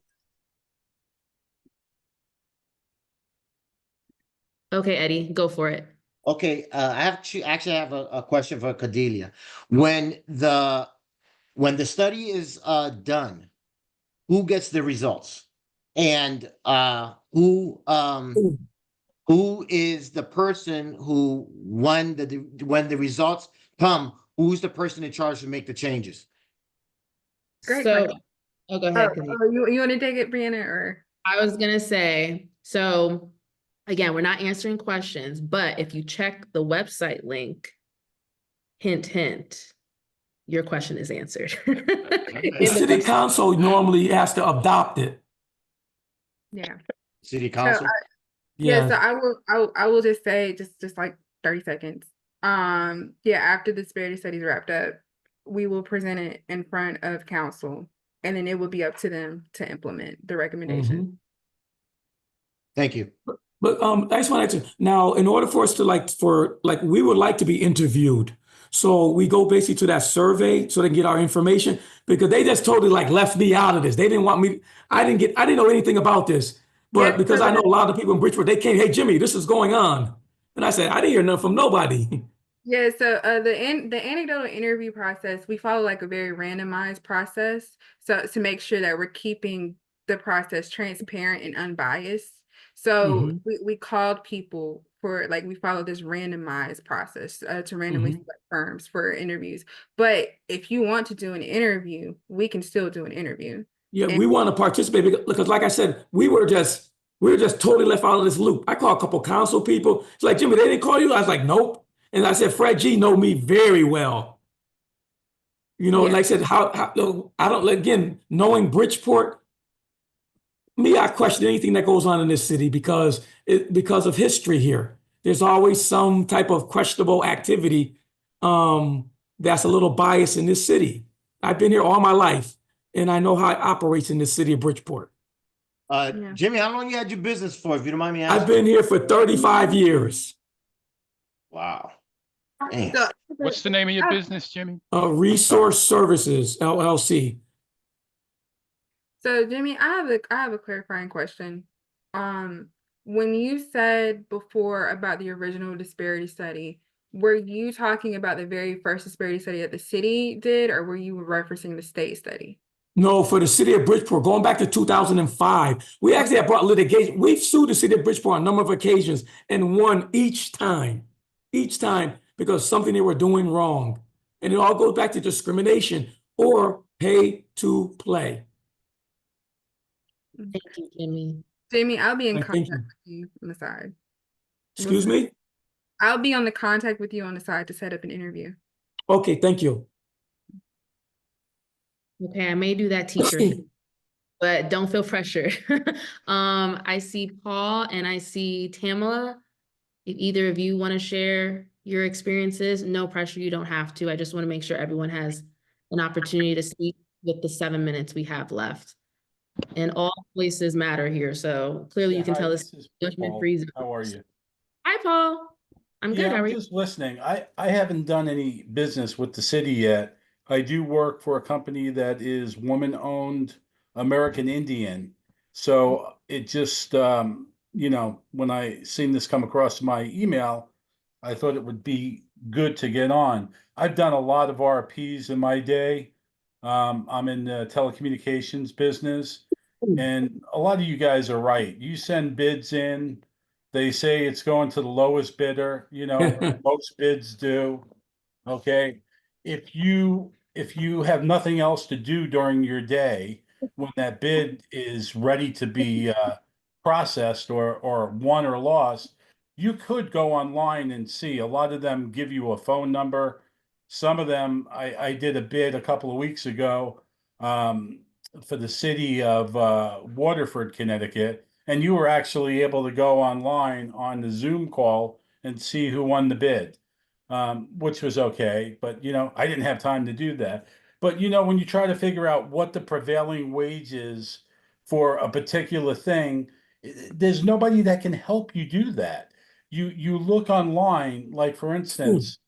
Okay, Eddie, go for it. Okay, I have to actually have a question for Cordelia. When the study is done, who gets the results? And who is the person who when the results come, who's the person in charge to make the changes? Great So, question. oh, go Oh, ahead. Cornelia. you want to take it, Brianna, or? I was gonna say, so again, we're not answering questions, but if you check the website link, hint, hint, your question is answered. The city council normally has to adopt it. Yeah. City So, council? yeah, so Yeah. I will just say just like 30 seconds. Yeah, after the disparity studies wrapped up, we will present it in front of council, and then it will be up to them to implement the recommendation. Mhm. Thank you. But I just want to now, in order for us to we would like to be interviewed. So we go basically to that survey so they can get our information because they just totally like left me out of this. They didn't want me. I didn't know anything about this. But Yep, because so I know a lot of people in Bridgeport, they came, hey Jimmy, this is going on. And I said, I didn't hear nothing from nobody. Yeah, so the anecdotal interview process, we follow like a very randomized process. So to make sure that we're keeping the process transparent and unbiased. So Mhm. we called people for like we followed this randomized process to randomly Mhm. select firms for interviews. But if you want to do an interview, we can still do an interview. Yeah, And we want to participate because like I said, we were just totally left out of this loop. I called a couple council people. It's like, Jimmy, they didn't call you? I was like, nope. And I said, Fred G know me very well. yeah, Like I said, I don't, again, knowing Bridgeport, me, I question anything that goes on in this city because of history here. There's always some type of questionable activity that's a little biased in this city. I've been here all my life, and I know how it operates in this city of Bridgeport. yeah. Jimmy, how long you had your business for, if you don't mind me I've asking? been here for 35 years. Wow. Damn. So What's the name of your business, Jimmy? Resource Services, LLC. So Jimmy, I have a clarifying question. When you said before about the original disparity study, were you talking about the very first disparity study that the city did, or were you referencing the state study? No, for the city of Bridgeport, going back to 2005, we actually have brought litigation. We've sued the city of Bridgeport on a number of occasions and won each time because something they were doing wrong. And it all goes back to discrimination or pay to play. Thank you, Jimmy. Jamie, I'll be in Thank contact you. with you on the side. Excuse me? I'll be on the contact with you on the side to set up an interview. Okay, thank you. Okay, I may do that teacher thing, but don't feel pressured. I see Paul and I see Tamala. If either of you want to share your experiences, no pressure, you don't have to. I just want to make sure everyone has an opportunity to speak with the 7 minutes we have left. And all places matter here, so clearly you can tell this This is judgment Paul. free zone. How are you? Hi, Paul. I'm good. Yeah, How I'm are you? just listening. I haven't done any business with the city yet. I do work for a company that is woman-owned, American Indian. So it just, when I seen this come across my email, I thought it would be good to get on. I've done a lot of RFPs in my day. I'm in the telecommunications business, and a lot of you guys are right. You send bids in. They say it's going to the lowest bidder, most bids do. Okay, if you have nothing else to do during your day, when that bid is ready to be processed or won or lost, you could go online and see. A lot of them give you a phone number. Some of them, I did a bid a couple of weeks ago for the city of Waterford, Connecticut, and you were actually able to go online on the Zoom call and see who won the bid, which was okay. But, I didn't have time to do that. But, when you try to figure out what the prevailing wage is for a particular thing, there's nobody that can help you do that. You look online, like for instance,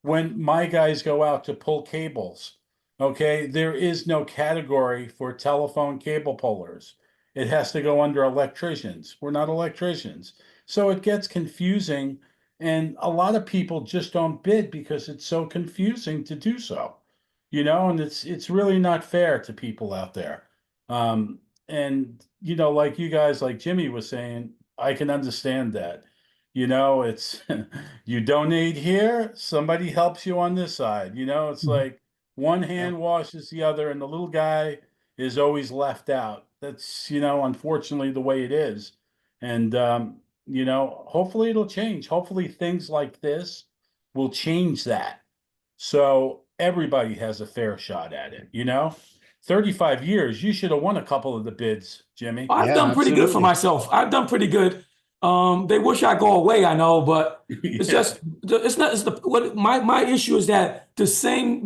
when my guys go out to pull cables, okay, there is no category for telephone cable pullers. It has to go under electricians. We're not electricians. So it gets confusing, and a lot of people just don't bid because it's so confusing to do so. And it's really not fair to people out there. And like you guys, like Jimmy was saying, I can understand that. It's you donate here, somebody helps you on this side. It's like one Yeah. hand washes the other, and the little guy is always left out. That's, unfortunately the way it is. And hopefully it'll change. Hopefully things like this will change that. So everybody has a fair shot at it. 35 years, you should have won a couple of the bids, Jimmy. I've Yeah, done pretty good for absolutely. myself. I've done pretty good. They wish I go away, I know, but it's Yeah, just it's not. It's the what my issue is that the same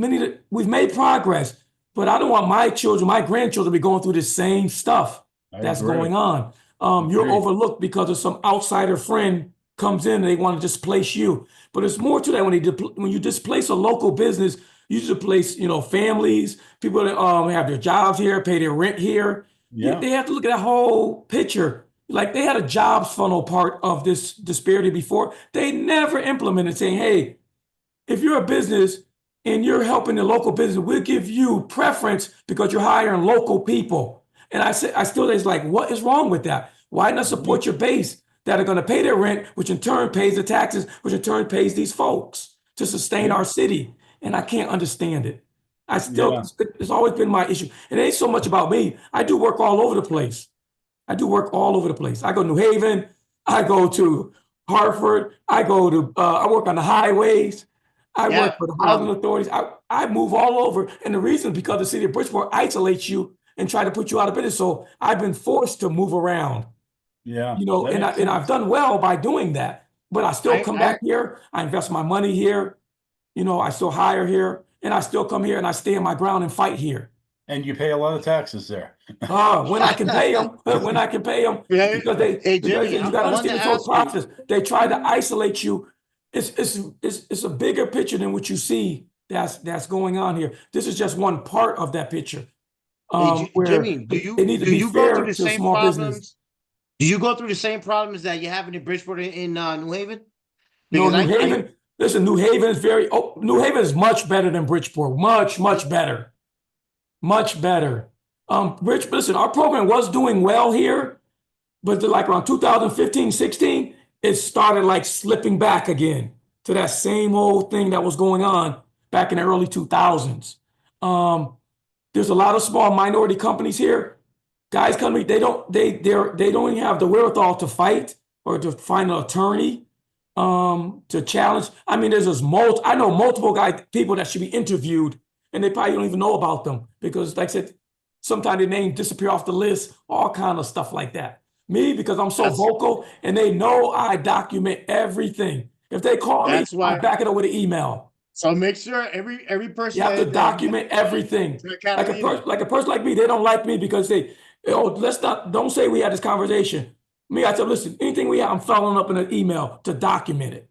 we've made progress, but I don't want my children, my grandchildren, to be going through the same stuff I that's agree. going on. You're Agreed. overlooked because of some outsider friend comes in and they want to displace you. But it's more to that when you displace a local business, you displace families, people that have their jobs here, pay their rent here. Yeah. They have to look at that whole picture. Like they had a jobs funnel part of this disparity before. They never implemented saying, hey, if you're a business and you're helping the local business, we'll give you preference because you're hiring local people. And I still is like, what is wrong with that? Why not support your base that are going to pay their rent, which in turn pays the taxes, which in turn pays these folks to sustain Yeah. our city? And I can't understand it. Yeah. It's always been my issue. It ain't so much about me. I do work all over the place. I do work all over the place. I go to New Haven. I go to Hartford. I work on the highways. I Yeah. work for the housing authorities. I move all over. And the reason is because the city of Bridgeport isolates you and try to put you out of business. So I've been forced to move around, Yeah. That and makes I've sense. done well by doing that. But I still come I back here. I invest my money here. I still hire here, and I still come here and I stand my ground and fight here. And you pay a lot of taxes there. When I can pay them, when I can pay them, yeah. Hey because Jimmy, you I got to wanted understand to this whole ask you. process. They try to isolate you. It's a bigger picture than what you see that's going on here. This is just one part of that picture. Hey Where Jimmy, do it you needs to do be you go through fair the to a same small business. problems? Do you go through the same problems that you have in Bridgeport in New Haven? No, Because New I Haven. Listen, New Haven is New Haven is much better than Bridgeport. Much better. Much better. Listen, our program was doing well here. But like around 2015, 16, it started like slipping back again to that same old thing that was going on back in the early 2000s. There's a lot of small minority companies here. Guys coming, they don't even have the wherewithal to fight or to find an attorney to challenge. I mean, I know multiple people that should be interviewed, and they probably don't even know about them because, like I said, sometimes their name disappear off the list, all kind of stuff like that. Me, because I'm so that's vocal, and they know I document everything. If they call me, that's I why. back it up with an email. So make sure every You person have to that you document everything. to Like Catalina. like a person like me, they don't like me because don't say we had this conversation. Me, I said, listen, anything we have, I'm following up in an email to document it.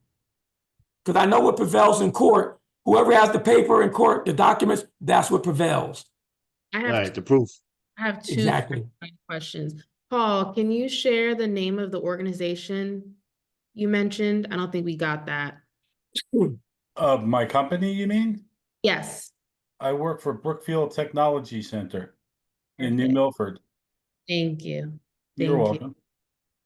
Because I know what prevails in court. Whoever has the paper in court, the documents, that's what prevails. I have Right, the proof. I have two Exactly. questions. Paul, can you share the name of the organization you mentioned? I don't think we got that. Of my company, you mean? Yes. I work for Brookfield Technology Center in New Perfect. Milford. Thank you. You're Thank you. welcome.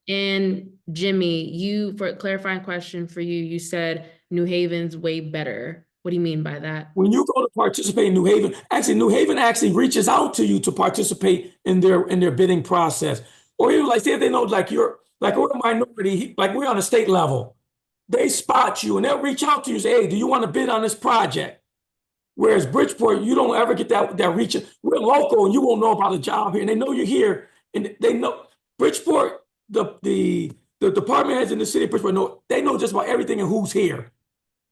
And Jimmy, for a clarifying question for you, you said New Haven's way better. What do you mean by that? When you go to participate in New Haven, actually, New Haven actually reaches out to you to participate in their bidding process. Or even like, say if they know like you're like we're a minority, like we're on a state level, they spot you and they'll reach out to you and say, hey, do you want to bid on this project? Whereas Bridgeport, you don't ever get that reach. We're local and you won't know about a job here. And they know you're here. And they know Bridgeport, the department heads in the city of Bridgeport they know just about everything and who's here.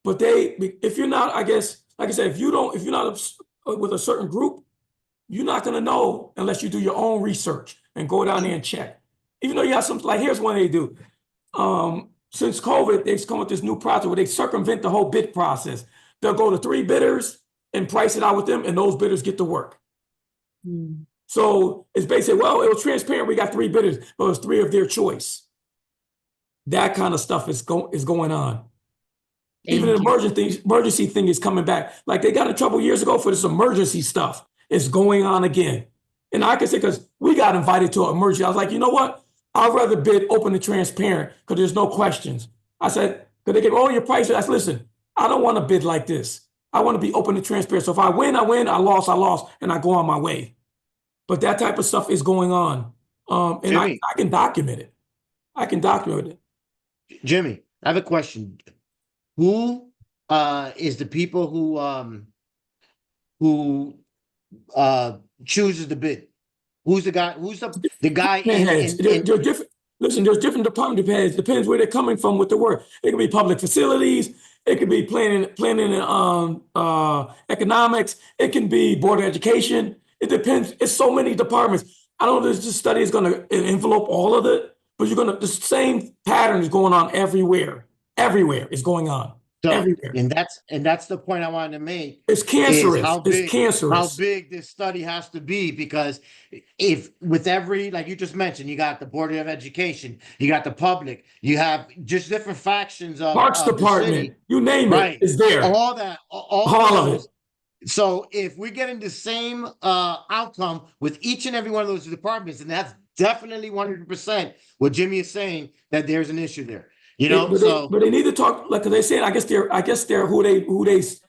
But if you're not, I guess, like I said, if you're not with a certain group, you're not going to know unless you do your own research and go down there and check. Even though you have some, like here's one they do. Since COVID, they've come with this new project where they circumvent the whole bid process. They'll go to 3 bidders and price it out with them, and those bidders get to work. So it's basically, well, it was transparent. We got 3 bidders, but it was 3 of their choice. That kind of stuff is going on. Even an emergency thing is coming back. Like they got in trouble years ago for this emergency stuff. It's going on again. And I can say, because we got invited to an emergency, I was like, you know what? I'd rather bid open and transparent because there's no questions. I said, because they gave all your prices. I said, listen, I don't want to bid like this. I want to be open and transparent. So if I win, I win. I lost, and I go on my way. But that type of stuff is going on. And I can document it. I can document it. Jimmy, I have a question. Who is the people who chooses the bid? Who's the guy? Who's the guy? There's different. Listen, there's different department heads. Depends where they're coming from with the work. It could be public facilities. It could be planning economics. It can be board of education. It depends. It's so many departments. I don't know if this study is going to envelope all of it, but the same pattern is going on everywhere. Everywhere is going on. So, everywhere. And that's the point I wanted to make. It's cancerous. It's cancerous. How big this study has to be, because if with every, like you just mentioned, you got the Board of Education, you got the public, you have just different factions of Parks Department, you name it, is there. All that, all of it. So if we're getting the same outcome with each and every one of those departments, and that's definitely 100% what Jimmy is saying, that there's an issue there. You know, but they need to talk, like they said. I guess they're the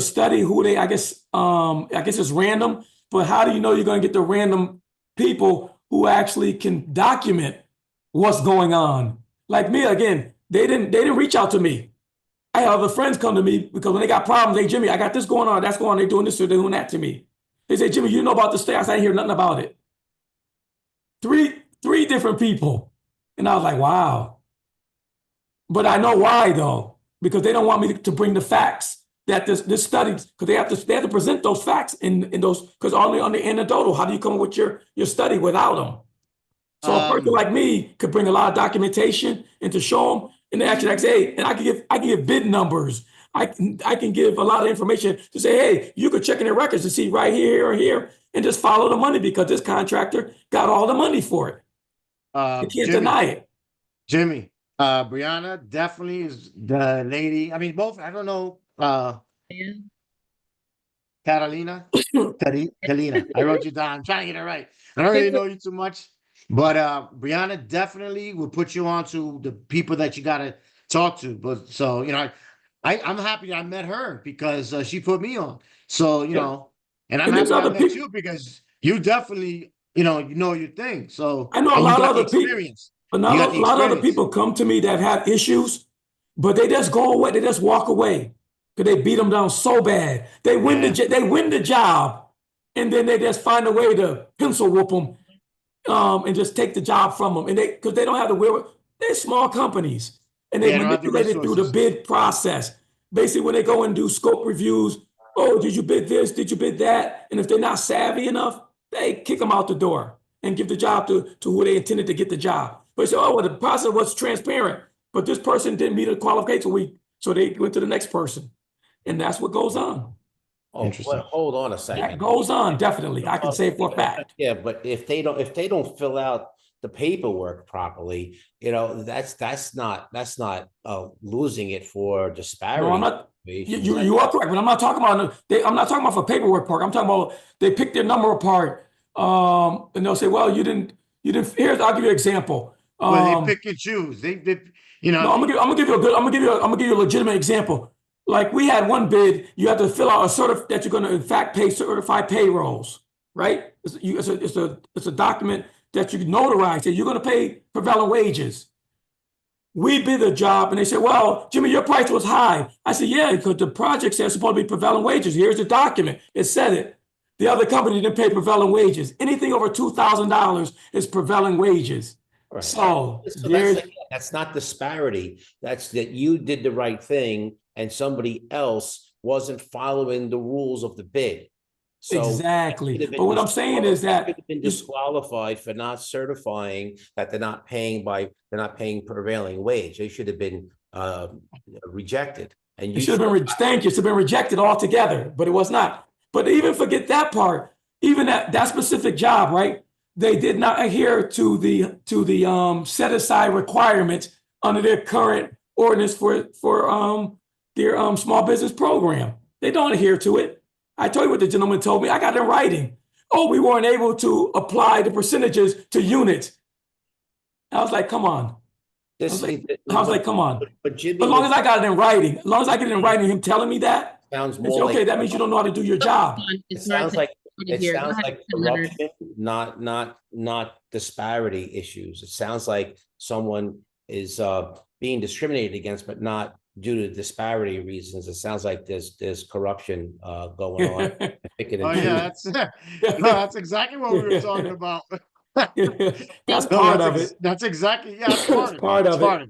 study who they. I guess it's random. But how do you know you're going to get the random people who actually can document what's going on? Like me, again, they didn't reach out to me. I have other friends come to me because when they got problems, they Jimmy, I got this going on, that's going on. They're doing this or they're doing that to me. They say, Jimmy, you know about this thing? I said, I didn't hear nothing about it. Three different people, and I was like, wow. But I know why though, because they don't want me to bring the facts that this study, because they have to present those facts in those, because only on the anecdotal, how do you come up with your study without them? So a person like me could bring a lot of documentation and to show them, and they actually like say, hey, and I can give bid numbers. I can give a lot of information to say, hey, you could check in the records to see right here or here, and just follow the money because this contractor got all the money for it. You can't deny it. Jimmy. Brianna definitely is the lady. I mean, both. I don't know. Catalina. I wrote you down. I'm trying to get it right. I don't really know you too much, but Brianna definitely will put you on to the people that you gotta talk to. But so I'm happy that I met her because she put me on. So and I'm happy I met you because you definitely you know your thing. So I know a lot of other experience. But not a lot of other people come to me that have issues, but they just go away. They just walk away because they beat them down so bad. They win the job, and then they just find a way to pencil whoop them, and just take the job from them. And because they don't have the will. They're small companies, and they manipulate it through the bid process. Basically, when they go and do scope reviews, oh, did you bid this? Did you bid that? And if they're not savvy enough, they kick them out the door and give the job to who they intended to get the job. But say, oh, well, the process was transparent, but this person didn't meet the qualification, so they went to the next person, and that's what goes on. Oh, but hold on a second. That goes on, definitely. I can say it for a fact. Yeah, but if they don't fill out the paperwork properly, that's not losing it for disparity. No, I'm not. You are correct, but I'm not talking about. I'm not talking about for paperwork part. I'm talking about they pick their number apart, and they'll say, well, you didn't. Here's, I'll give you an example. Well, they pick and choose. They No, I'm gonna give you a legitimate example. Like we had one bid, you have to fill out that you're going to in fact pay certified payrolls, right? It's a document that you notarize that you're going to pay prevailing wages. We bid the job and they said, well, Jimmy, your price was high. I said, yeah, because the project says it's supposed to be prevailing wages. Here's the document. It said it. The other company didn't pay prevailing wages. Anything over $2,000 is prevailing wages. Right. So So there's that's not disparity. That's that you did the right thing and somebody else wasn't following the rules of the bid. So exactly. But what I'm saying is that could have been disqualified for not certifying that they're not paying prevailing wage. They should have been rejected. And it you should have been thank you. It should have been rejected altogether, but it was not. But even forget that part. Even that specific job, right? They did not adhere to the set aside requirements under their current ordinance for their small business program. They don't adhere to it. I told you what the gentleman told me. I got it in writing. Oh, we weren't able to apply the percentages to units. I was like, come on. I was like, come on. But Jimmy, As long as I got it in writing, as long as I get it in writing, him telling me that, sounds it's more okay. like That means you don't know how to do your job. it sounds like corruption, not disparity issues. It sounds like someone is being discriminated against, but not due to disparity reasons. It sounds like there's corruption going on. Oh yeah, that's exactly what we were talking about. That's part of it. That's exactly, yeah, that's part of it. Part That's of part it. of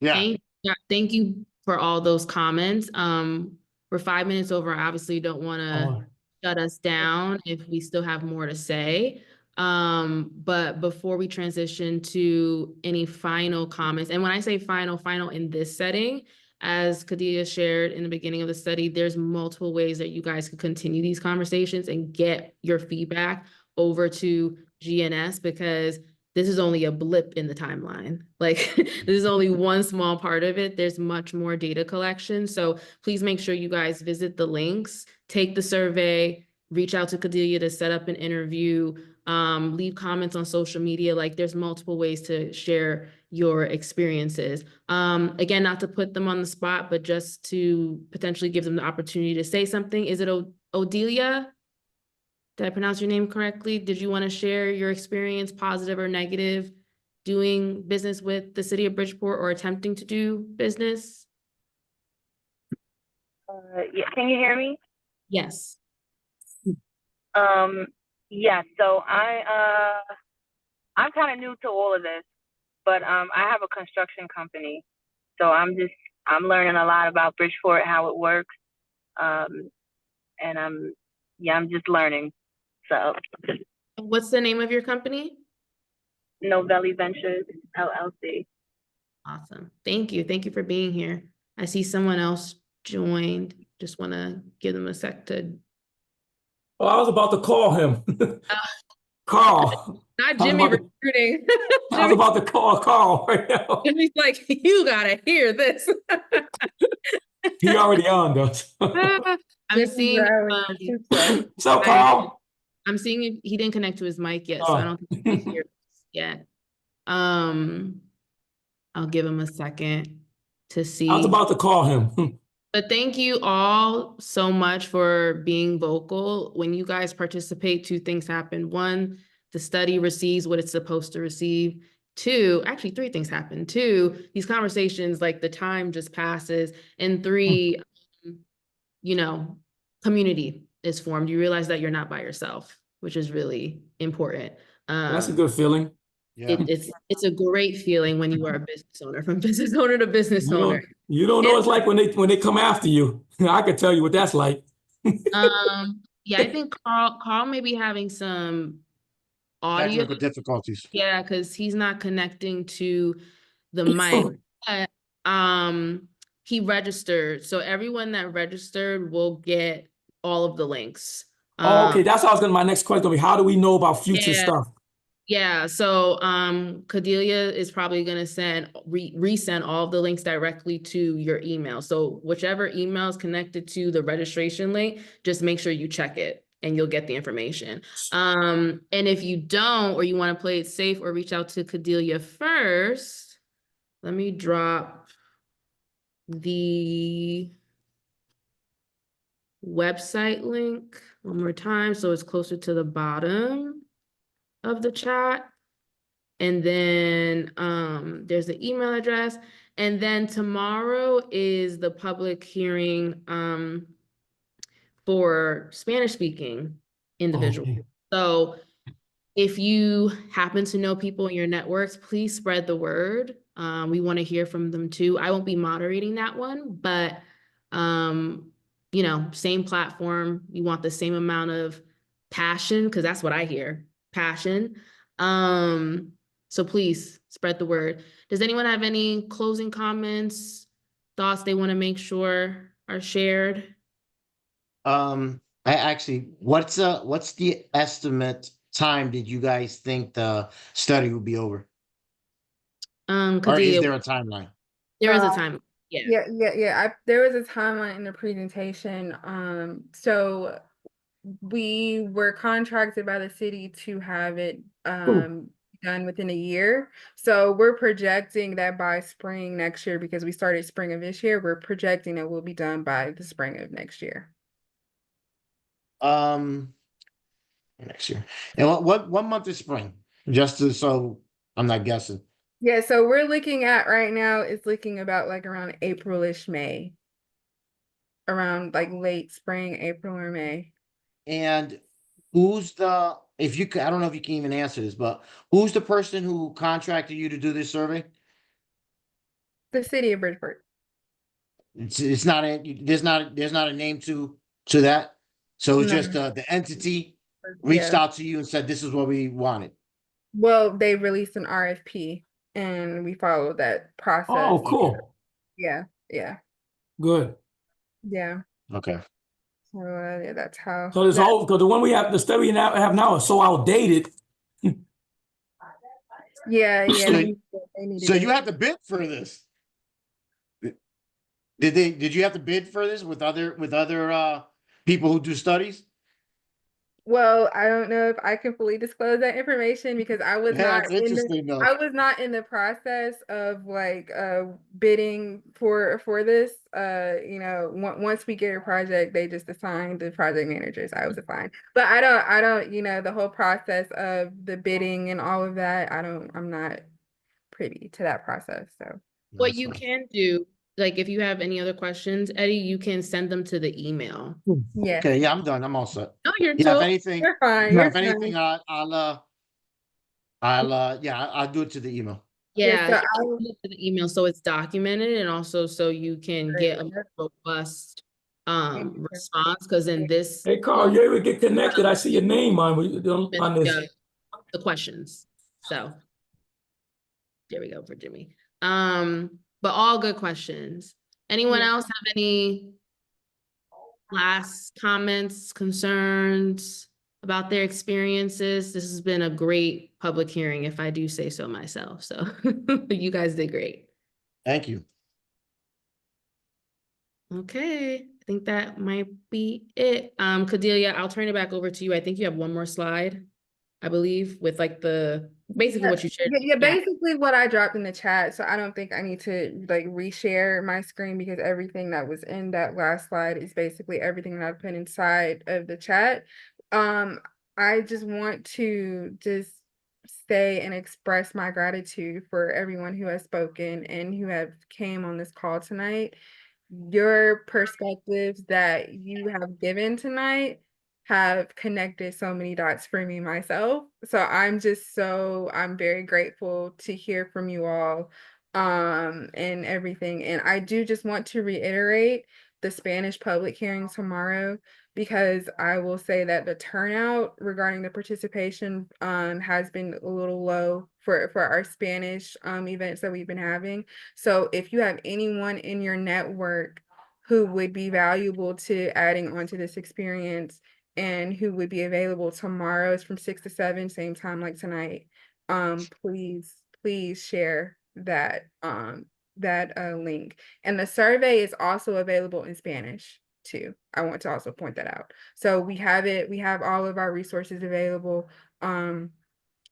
it. Yeah. Thank you for all those comments. We're 5 minutes over. I obviously don't want to shut us down if we still have more to say. But before we transition to any final comments, and when I say final in this setting, as Khadija shared in the beginning of the study, there's multiple ways that you guys could continue these conversations and get your feedback over to GNS, because this is only a blip in the timeline. Like this is only one small part of it. There's much more data collection. So please make sure you guys visit the links, take the survey, reach out to Khadija to set up an interview, leave comments on social media. Like there's multiple ways to share your experiences. Again, not to put them on the spot, but just to potentially give them the opportunity to say something. Is it Odelia? Did I pronounce your name correctly? Did you want to share your experience, positive or negative, doing business with the city of Bridgeport or attempting to do business? Yeah, can you hear me? Yes. Yeah, so I'm kind of new to all of this, but I have a construction company. So I'm learning a lot about Bridgeport, how it works. And I'm just learning. So what's the name of your company? Novelli Ventures, LLC. Awesome. Thank you. Thank you for being here. I see someone else joined. Just want to give them a sec to. Oh, I was about to call him. Carl. Not Jimmy recruiting. I was about to call Carl right now. Jimmy's like, you gotta hear this. He already on though. I'm seeing. So Carl. I'm seeing he didn't connect to his mic yet, so I don't think he can hear us yet. I'll give him a second to see. I was about to call him. But thank you all so much for being vocal. When you guys participate, two things happen. One, the study receives what it's supposed to receive. Two, actually three things happen. Two, these conversations, like the time just passes. And three, community is formed. You realize that you're not by yourself, which is really important. That's a good feeling. Yeah. It's a great feeling when you are a business owner, from business owner to business owner. You don't know what it's like when they come after you. I can tell you what that's like. Yeah, I think Carl may be having some audio Technical difficulties. Yeah, because he's not connecting to the mic. But, he registered, so everyone that registered will get all of the links. Okay, that's how my next question gonna be. How do we know about future stuff? Yeah, so Cordelia is probably gonna resend all of the links directly to your email. So whichever email is connected to the registration link, just make sure you check it and you'll get the information. And if you don't, or you want to play it safe or reach out to Cordelia first, let me drop the website link one more time so it's closer to the bottom of the chat. And then there's the email address. And then tomorrow is the public hearing for Spanish speaking individuals. Okay. So if you happen to know people in your networks, please spread the word. We want to hear from them too. I won't be moderating that one, but you know, same platform. You want the same amount of passion, because that's what I hear, passion. So please spread the word. Does anyone have any closing comments, thoughts they want to make sure are shared? I actually, what's the estimate time did you guys think the study will be over? Or is Kadia, there a timeline? there is a time. Yeah. There was a timeline in the presentation. So we were contracted by the city to have it done within a year. So we're projecting that by spring next year, because we started spring of this year, we're projecting it will be done by the spring of next year. Next year. And what month is spring? So I'm not guessing. Yeah, so we're looking at right now, it's looking about like around April-ish, May. Around like late spring, April or May. And who's if you could, I don't know if you can even answer this, but who's the person who contracted you to do this survey? The city of Bridgeport. It's not there's not a name to that. So it's No. just the entity reached Yeah. out to you and said, this is what we wanted. Well, they released an RFP and we followed that process. Oh, cool. Yeah. Good. Yeah. Okay. So yeah, that's how. So it's all because the one we have, the study we have now is so outdated. Yeah. They So needed you it. have to bid for this. Did you have to bid for this with other people who do studies? Well, I don't know if I can fully disclose that information because I was Yeah, not it's in interesting though. I was not in the process of like bidding for this. You know, once we get a project, they just assign the project managers. I was assigned. But I don't, you know, the whole process of the bidding and all of that, I'm not privy to that process. So What you can do, like if you have any other questions, Eddie, you can send them to the email. yeah. Okay, yeah, I'm done. I'm all set. No, you're Yeah, if totally anything, You're fine. yeah, You're if anything, fine. I'll do it to the email. Yeah, so you can send it to the email so it's documented and also so you can get a more robust response, because in this Hey, Carl, you ever get connected? I see your name on this. the questions. So there we go for Jimmy. But all good questions. Anyone else have any last comments, concerns about their experiences? This has been a great public hearing, if I do say so myself. So you guys did great. Thank you. Okay, I think that might be it. Cordelia, I'll turn it back over to you. I think you have one more slide, I believe, with like basically what you shared. Yeah, basically what I dropped in the chat. So I don't think I need to like reshare my screen because everything that was in that last slide is basically everything that I put inside of the chat. I just want to say and express my gratitude for everyone who has spoken and who have came on this call tonight. Your perspectives that you have given tonight have connected so many dots for me myself. So I'm very grateful to hear from you all and everything. And I do just want to reiterate the Spanish public hearing tomorrow, because I will say that the turnout regarding the participation has been a little low for our Spanish events that we've been having. So if you have anyone in your network who would be valuable to adding onto this experience and who would be available tomorrow, it's from 6 to 7, same time like tonight, please share that link. And the survey is also available in Spanish too. I want to also point that out. So we have all of our resources available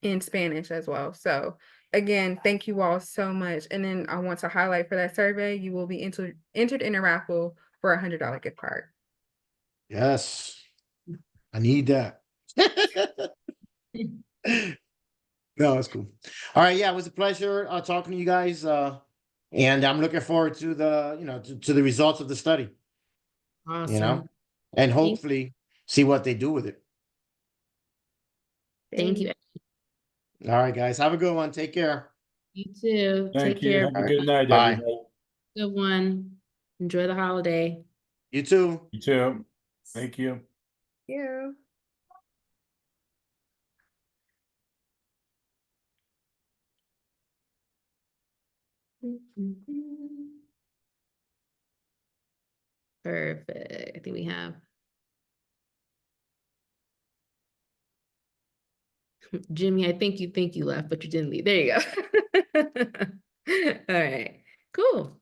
in Spanish as well. So again, thank you all so much. And then I want to highlight for that survey, you will be entered in a raffle for $100 gift card. Yes, I need that. No, it's cool. All right, yeah, it was a pleasure talking to you guys. And I'm looking forward to the, to the results of the study, Awesome. and hopefully see what they do with it. Thank you. All right, guys, have a good one. Take care. You too. Thank Take you. care. Have a good night, Bye. everybody. Good one. Enjoy the holiday. You too. You too. Thank you. Yeah. Perfect. I think we have Jimmy. I think you left, but you didn't leave. There you go. All right. Cool.